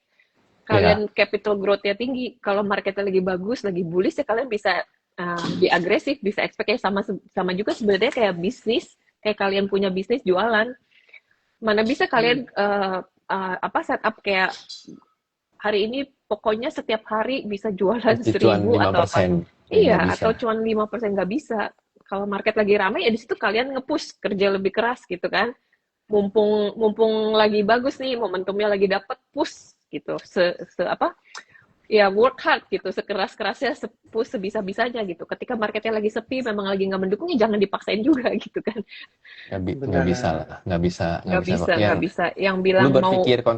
kalian capital growth-nya tinggi. Kalau marketnya lagi bagus, lagi bullish, ya kalian bisa lebih agresif, bisa expect ya sama juga sebenarnya kayak bisnis, kayak kalian punya bisnis jualan. Mana bisa kalian setup kayak hari ini pokoknya setiap hari bisa jualan 1.000 atau apa? Iya, atau cuan 5%, nggak bisa. Kalau market lagi ramai ya di situ kalian nge-push, kerja lebih keras gitu kan. Mumpung lagi bagus nih, momentumnya lagi dapet, push gitu. Ya work hard gitu, sekeras-kerasnya, push sebisa-bisanya gitu. Ketika marketnya lagi sepi, memang lagi nggak mendukung, ya jangan dipaksain juga gitu kan. Nggak bisa lah, nggak bisa. Yang bilang lu berpikir mau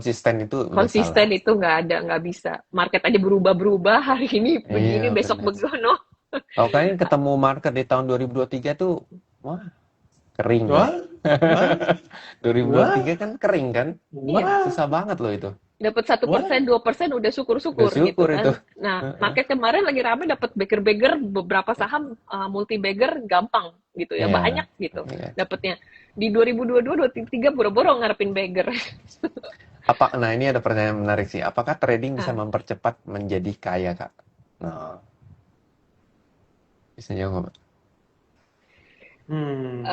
konsisten itu nggak ada, nggak bisa. Market aja berubah-berubah, hari ini begini, besok begono. Kalian ketemu market di tahun 2023 tuh, wah, Kering kan? Wah, wah, wah, 2023 kan kering kan? Iya. wah, Susah banget loh itu. Dapat wah. 1%, 2% udah Udah syukur-syukur gitu syukur itu. kan. Nah, Heeh. market kemarin lagi rame dapat bagger-bagger, beberapa saham multi bagger gampang gitu ya, Iya. banyak gitu Iya. dapatnya. Di 2022, 2023 boro-boro ngarepin bagger. Nah ini ada pertanyaan menarik sih. Apakah trading bisa Ah. mempercepat menjadi kaya, Kak? Nah, bisa jawab nggak, Mbak? Hmm.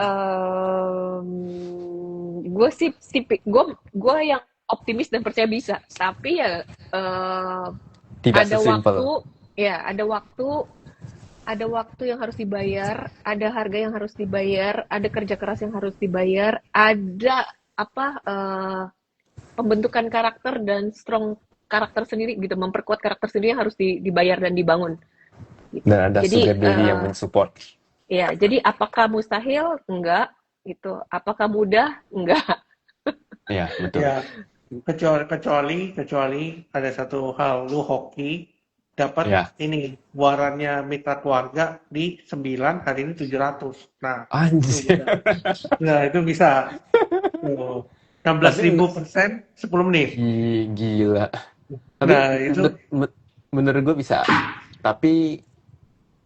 Gue sih gue yang optimis dan percaya bisa, tapi ya Tidak ada sesimpel. waktu, ada waktu yang harus dibayar, ada harga yang harus dibayar, ada kerja keras yang harus dibayar, ada apa pembentukan karakter dan strong karakter sendiri gitu, memperkuat karakter sendiri yang harus dibayar dan dibangun gitu. Dan ada Jadi sugar daddy yang mensupport. ya, jadi apakah mustahil? Enggak gitu. Apakah mudah? Enggak. Iya, betul. Ya, kecuali ada satu hal, lu hoki dapat Ya. ini warannya mitra keluarga di 9, hari ini 700. Nah, itu Anjir. bisa. Nah, itu bisa. Tuh. 16.000% 10 menit. Gila. Tapi Nah, itu menurut gue bisa. Tapi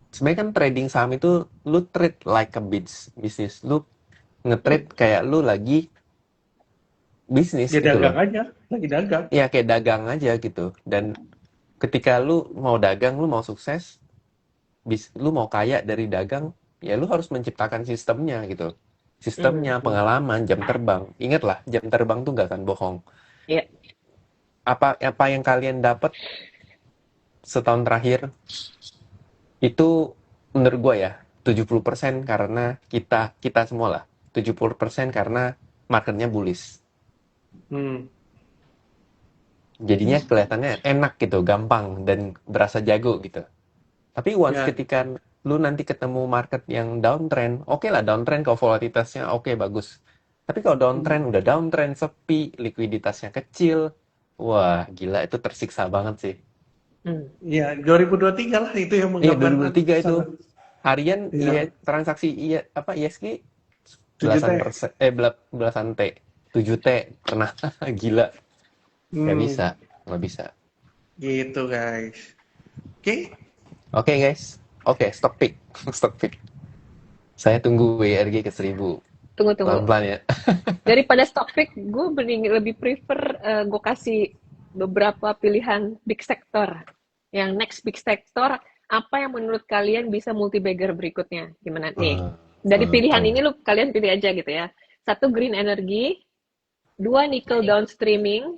sebenarnya kan trading saham itu lu trade like a bisnis. Lu nge-trade kayak lu lagi bisnis ya gitu dagang loh. aja, lagi dagang. Ya kayak dagang aja gitu. Dan ketika lu mau dagang, lu mau sukses, lu mau kaya dari dagang, ya lu harus menciptakan sistemnya gitu. Sistemnya, pengalaman, jam terbang. Ingatlah, jam terbang tuh gak akan bohong. Iya. Apa yang kalian dapat setahun terakhir itu menurut gue ya 70% karena kita semua lah. 70% karena marketnya bullish. Jadinya kelihatannya enak gitu, gampang dan berasa jago gitu. Tapi once Ya. ketika lu nanti ketemu market yang downtrend, oke lah downtrend kalau volatilitasnya oke, bagus. Tapi kalau downtrend udah downtrend sepi, likuiditasnya kecil, wah gila itu tersiksa banget sih. Ya, 2023 lah itu yang Iya, menggambarkan 2023 itu sangat. harian Iya. transaksi ISG 7 belasan T. persen, belasan T, 7 T pernah. Gila, nggak bisa, nggak bisa. Gitu guys. Oke. Oke guys, oke stock pick, stock pick. Saya tunggu WRG ke 1000. Tunggu. Pelan-pelan ya. Daripada stock pick, gue lebih prefer gue kasih beberapa pilihan big sector. Yang next big sector, apa yang menurut kalian bisa multi bagger berikutnya? Gimana nih? Dari pilihan ini lu kalian pilih aja gitu ya. 1 green energy, 2 nickel downstreaming,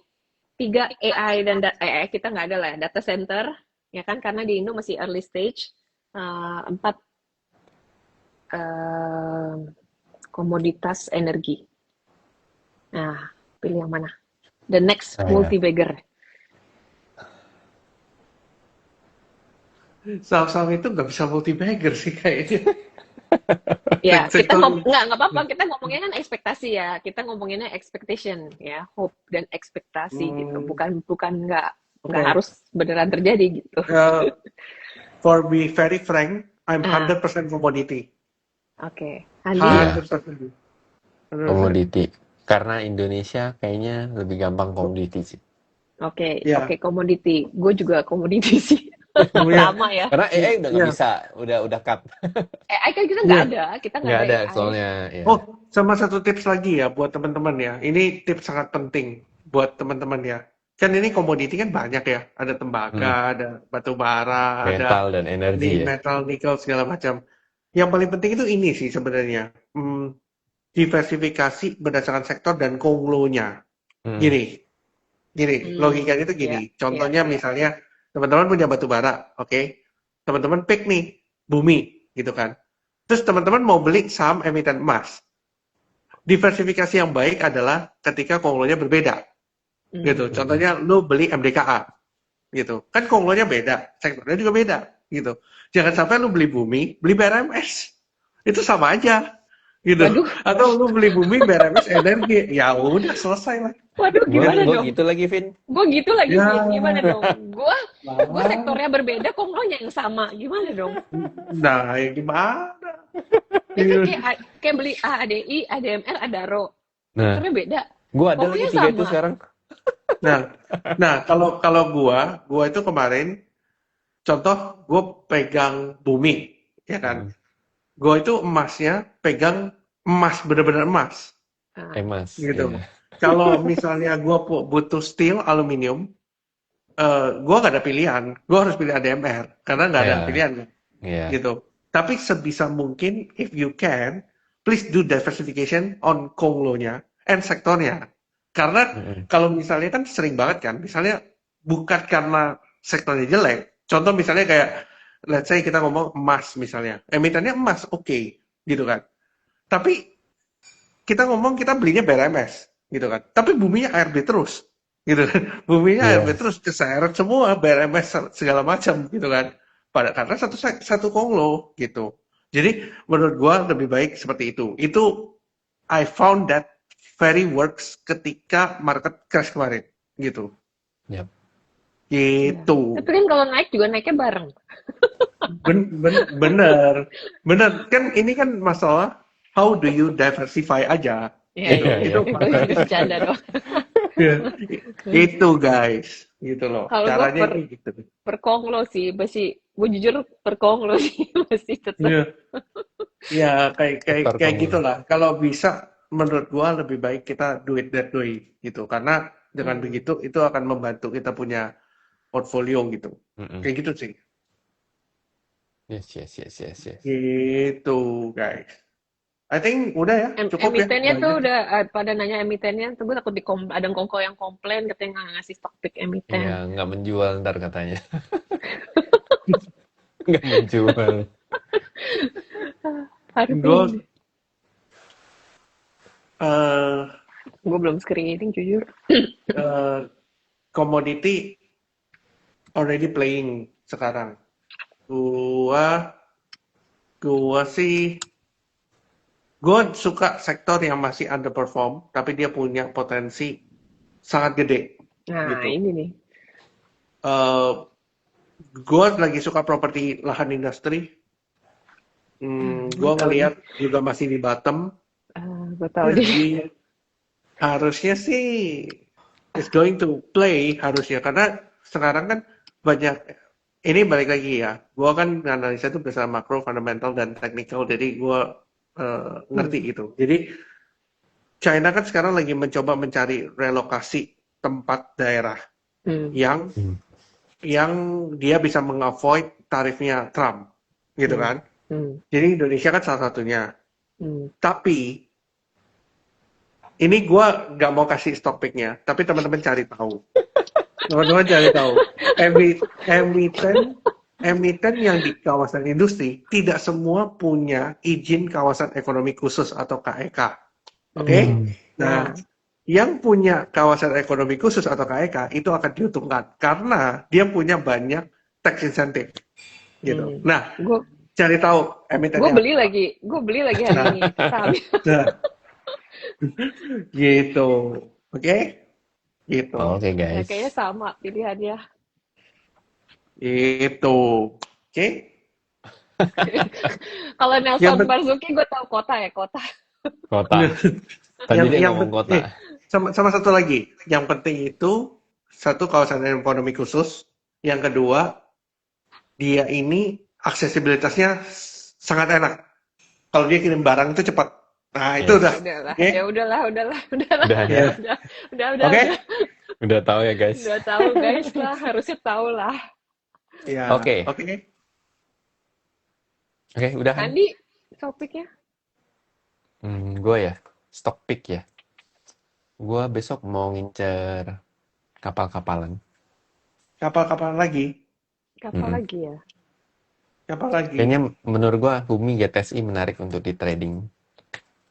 3 AI dan AI kita nggak ada lah ya, data center, ya kan karena di Indo masih early stage. 4 komoditas energi. Nah, pilih yang mana? The next multi bagger. Saham-saham itu nggak bisa multi bagger sih kayaknya. Ya, kita nggak apa-apa, kita ngomongnya kan ekspektasi ya, kita ngomonginnya expectation ya, hope dan ekspektasi gitu, bukan nggak harus beneran terjadi gitu. For be very frank, I'm 100% commodity. Oke. 100%. Komoditi. Karena Indonesia kayaknya lebih gampang komoditi sih. Oke, komoditi. Gue juga komoditi sih. Sama ya. Karena AI udah nggak bisa, udah cut. AI kan kita nggak ada, kita nggak ada AI. Soalnya. Ya. Oh, sama satu tips lagi ya buat teman-teman ya. Ini tips sangat penting buat teman-teman ya. Kan ini komoditi kan banyak ya. Ada tembaga, ada batu bara, metal dan energi ya. Metal, nikel segala macam. Yang paling penting itu ini sih sebenarnya. Diversifikasi berdasarkan sektor dan konglonya. Gini, logikanya itu gini. Contohnya misalnya teman-teman punya batu bara, oke? Teman-teman pick nih bumi, gitu kan? Terus teman-teman mau beli saham emiten emas. Diversifikasi yang baik adalah ketika konglonya berbeda, gitu. Contohnya lu beli MDKA, gitu. Kan konglonya beda, sektornya juga beda, gitu. Jangan sampai lu beli bumi, beli BRMS, itu sama aja. Gitu. Waduh. Atau lu beli bumi BRMS energi, ya udah selesai lah. Waduh, gimana dong? Gue gitu lagi, Vin. Gue gitu lagi, Vin. Gimana dong? Gue sektornya berbeda, kok lo yang sama. Gimana dong? Nah, ya gimana? Ini kan kayak beli ADI, ADMR, Adaro. Nah, Faktornya beda. gue ada lagi Pokoknya 3 itu sama. sekarang. Nah, kalau gua itu kemarin, contoh gue pegang Bumi, ya kan? Gue itu emasnya pegang emas, bener-bener emas, Ah, Emas. gitu. Iya. Kalau misalnya gue butuh steel, aluminium, gue gak ada pilihan. Gue harus pilih ADMR, karena nggak ada Iya. pilihan, Iya. gitu. Tapi sebisa mungkin, if you can, please do diversification on konglonya and sektornya. Karena Mm-mm. kalau misalnya kan sering banget kan, misalnya bukan karena sektornya jelek. Contoh misalnya kayak, let's say kita ngomong emas misalnya, emitennya emas, oke, gitu kan. Tapi kita ngomong kita belinya BRMS, gitu kan. Tapi buminya ARB terus, gitu kan. Buminya Iya. ARB terus, keseret semua BRMS segala macam, gitu kan. Karena satu konglo, gitu. Jadi menurut gua lebih baik seperti itu. Itu I found that very works ketika market crash kemarin, gitu. Yap. Gitu. Tapi kan kalau naik juga naiknya bareng. Bener. Kan ini kan masalah how do you diversify aja. Iya, Iya, iya, iya. itu bercanda dong. Itu guys, gitu loh. Kalau gue Caranya ini gitu. per konglo sih, gue jujur per konglo sih masih tetap. Iya. Ya Sektor kayak konglo. gitulah. Kalau bisa menurut gua lebih baik kita do it that way gitu. Karena dengan begitu itu akan membantu kita punya portfolio gitu. Mm-mm. Kayak gitu sih. Yes. Gitu guys. I think udah ya, cukup ya. Emitennya tuh Banyak. udah pada nanya emitennya, tuh gue takut ada kongko yang komplain katanya nggak ngasih stock pick Iya, emiten. nggak menjual ntar katanya. Nggak menjual. Aduh, Gue gue belum screening jujur. commodity already playing sekarang. Gua sih gue suka sektor yang masih underperform tapi dia punya potensi sangat gede Nah, gitu. ini nih. Gue lagi suka properti lahan industri. Gue ngelihat juga masih di bottom. Gue tahu deh. Jadi harusnya sih it's going to play harusnya karena sekarang kan banyak ini balik lagi ya. Gue kan analisa itu bersama makro, fundamental dan technical. Jadi gue ngerti gitu. Jadi China kan sekarang lagi mencoba mencari relokasi tempat daerah yang dia bisa mengavoid tarifnya Trump, gitu kan? Jadi Indonesia kan salah satunya. Tapi ini gue nggak mau kasih stock pick-nya, tapi teman-teman cari tahu. Teman-teman cari tahu. Emiten yang di kawasan industri tidak semua punya izin kawasan ekonomi khusus atau KEK. Oke? Nah, yang punya kawasan ekonomi khusus atau KEK itu akan diuntungkan karena dia punya banyak tax incentive. Gitu. Nah, cari tahu emitennya. Gue beli lagi hari ini. Nah. Gitu. Oke? Gitu. Oke, guys. Kayaknya sama pilihannya. Itu, oke? Kalau Nelson Marzuki gue tahu kota. Kota. Tadi dia ngomong kota. Sama satu lagi, yang penting itu satu kawasan ekonomi khusus, yang kedua dia ini aksesibilitasnya sangat enak. Kalau dia kirim barang itu cepat. Nah itu udah. Ya udahlah. Oke? Udah tahu ya guys. Udah tahu guys lah, harusnya tahu lah. Ya, Oke, udah. Andi, topiknya? Gue ya, stock pick ya. Gue besok mau ngincer kapal-kapalan. Kapal-kapalan lagi? Kapal lagi ya? Kapal lagi. Kayaknya menurut gue Bumi GTSI menarik untuk di trading.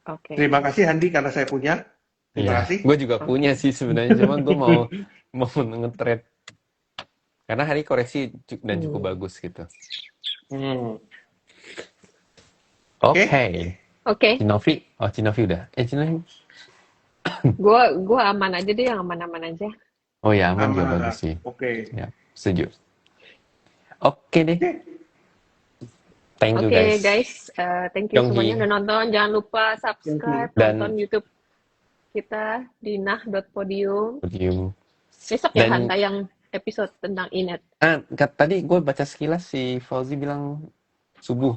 Oke. Terima kasih Andi karena saya punya. Terima kasih. Gue juga punya sih sebenarnya, cuma gue mau nge-trade. Karena hari koreksi dan cukup bagus gitu. Oke. Cinovi udah. Cinovi. Gue aman aja deh, yang aman-aman aja. Oh ya, aman juga bagus sih. Oke. Ya, setuju. Oke deh. Thank you Oke, guys. guys, thank you semuanya Yonggi udah nonton. Jangan lupa subscribe, dan nonton YouTube kita di nah.podium. Podium. Besok ya Han Dan tayang episode tentang Inet. tadi gue baca sekilas si Fauzi bilang subuh.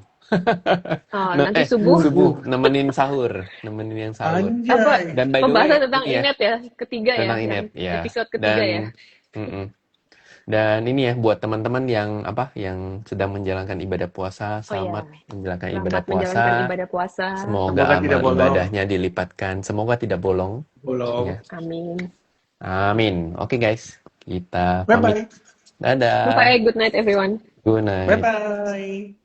Nanti subuh Subuh nemenin yang sahur. apa Anjay. Dan by the way, pembahasan tentang ini ya, Inet ya, ketiga ya, tentang yang Inet ya. episode ketiga ya. Dan ini ya buat teman-teman yang sedang menjalankan ibadah puasa, selamat menjalankan ibadah Selamat menjalankan puasa. ibadah puasa. Semoga tidak amal bolong. ibadahnya dilipatkan. Semoga tidak bolong. Bolong. Ya. Amin. Amin. Oke guys, kita Bye-bye. pamit. Dadah. Bye, good night everyone. Good night. Bye-bye.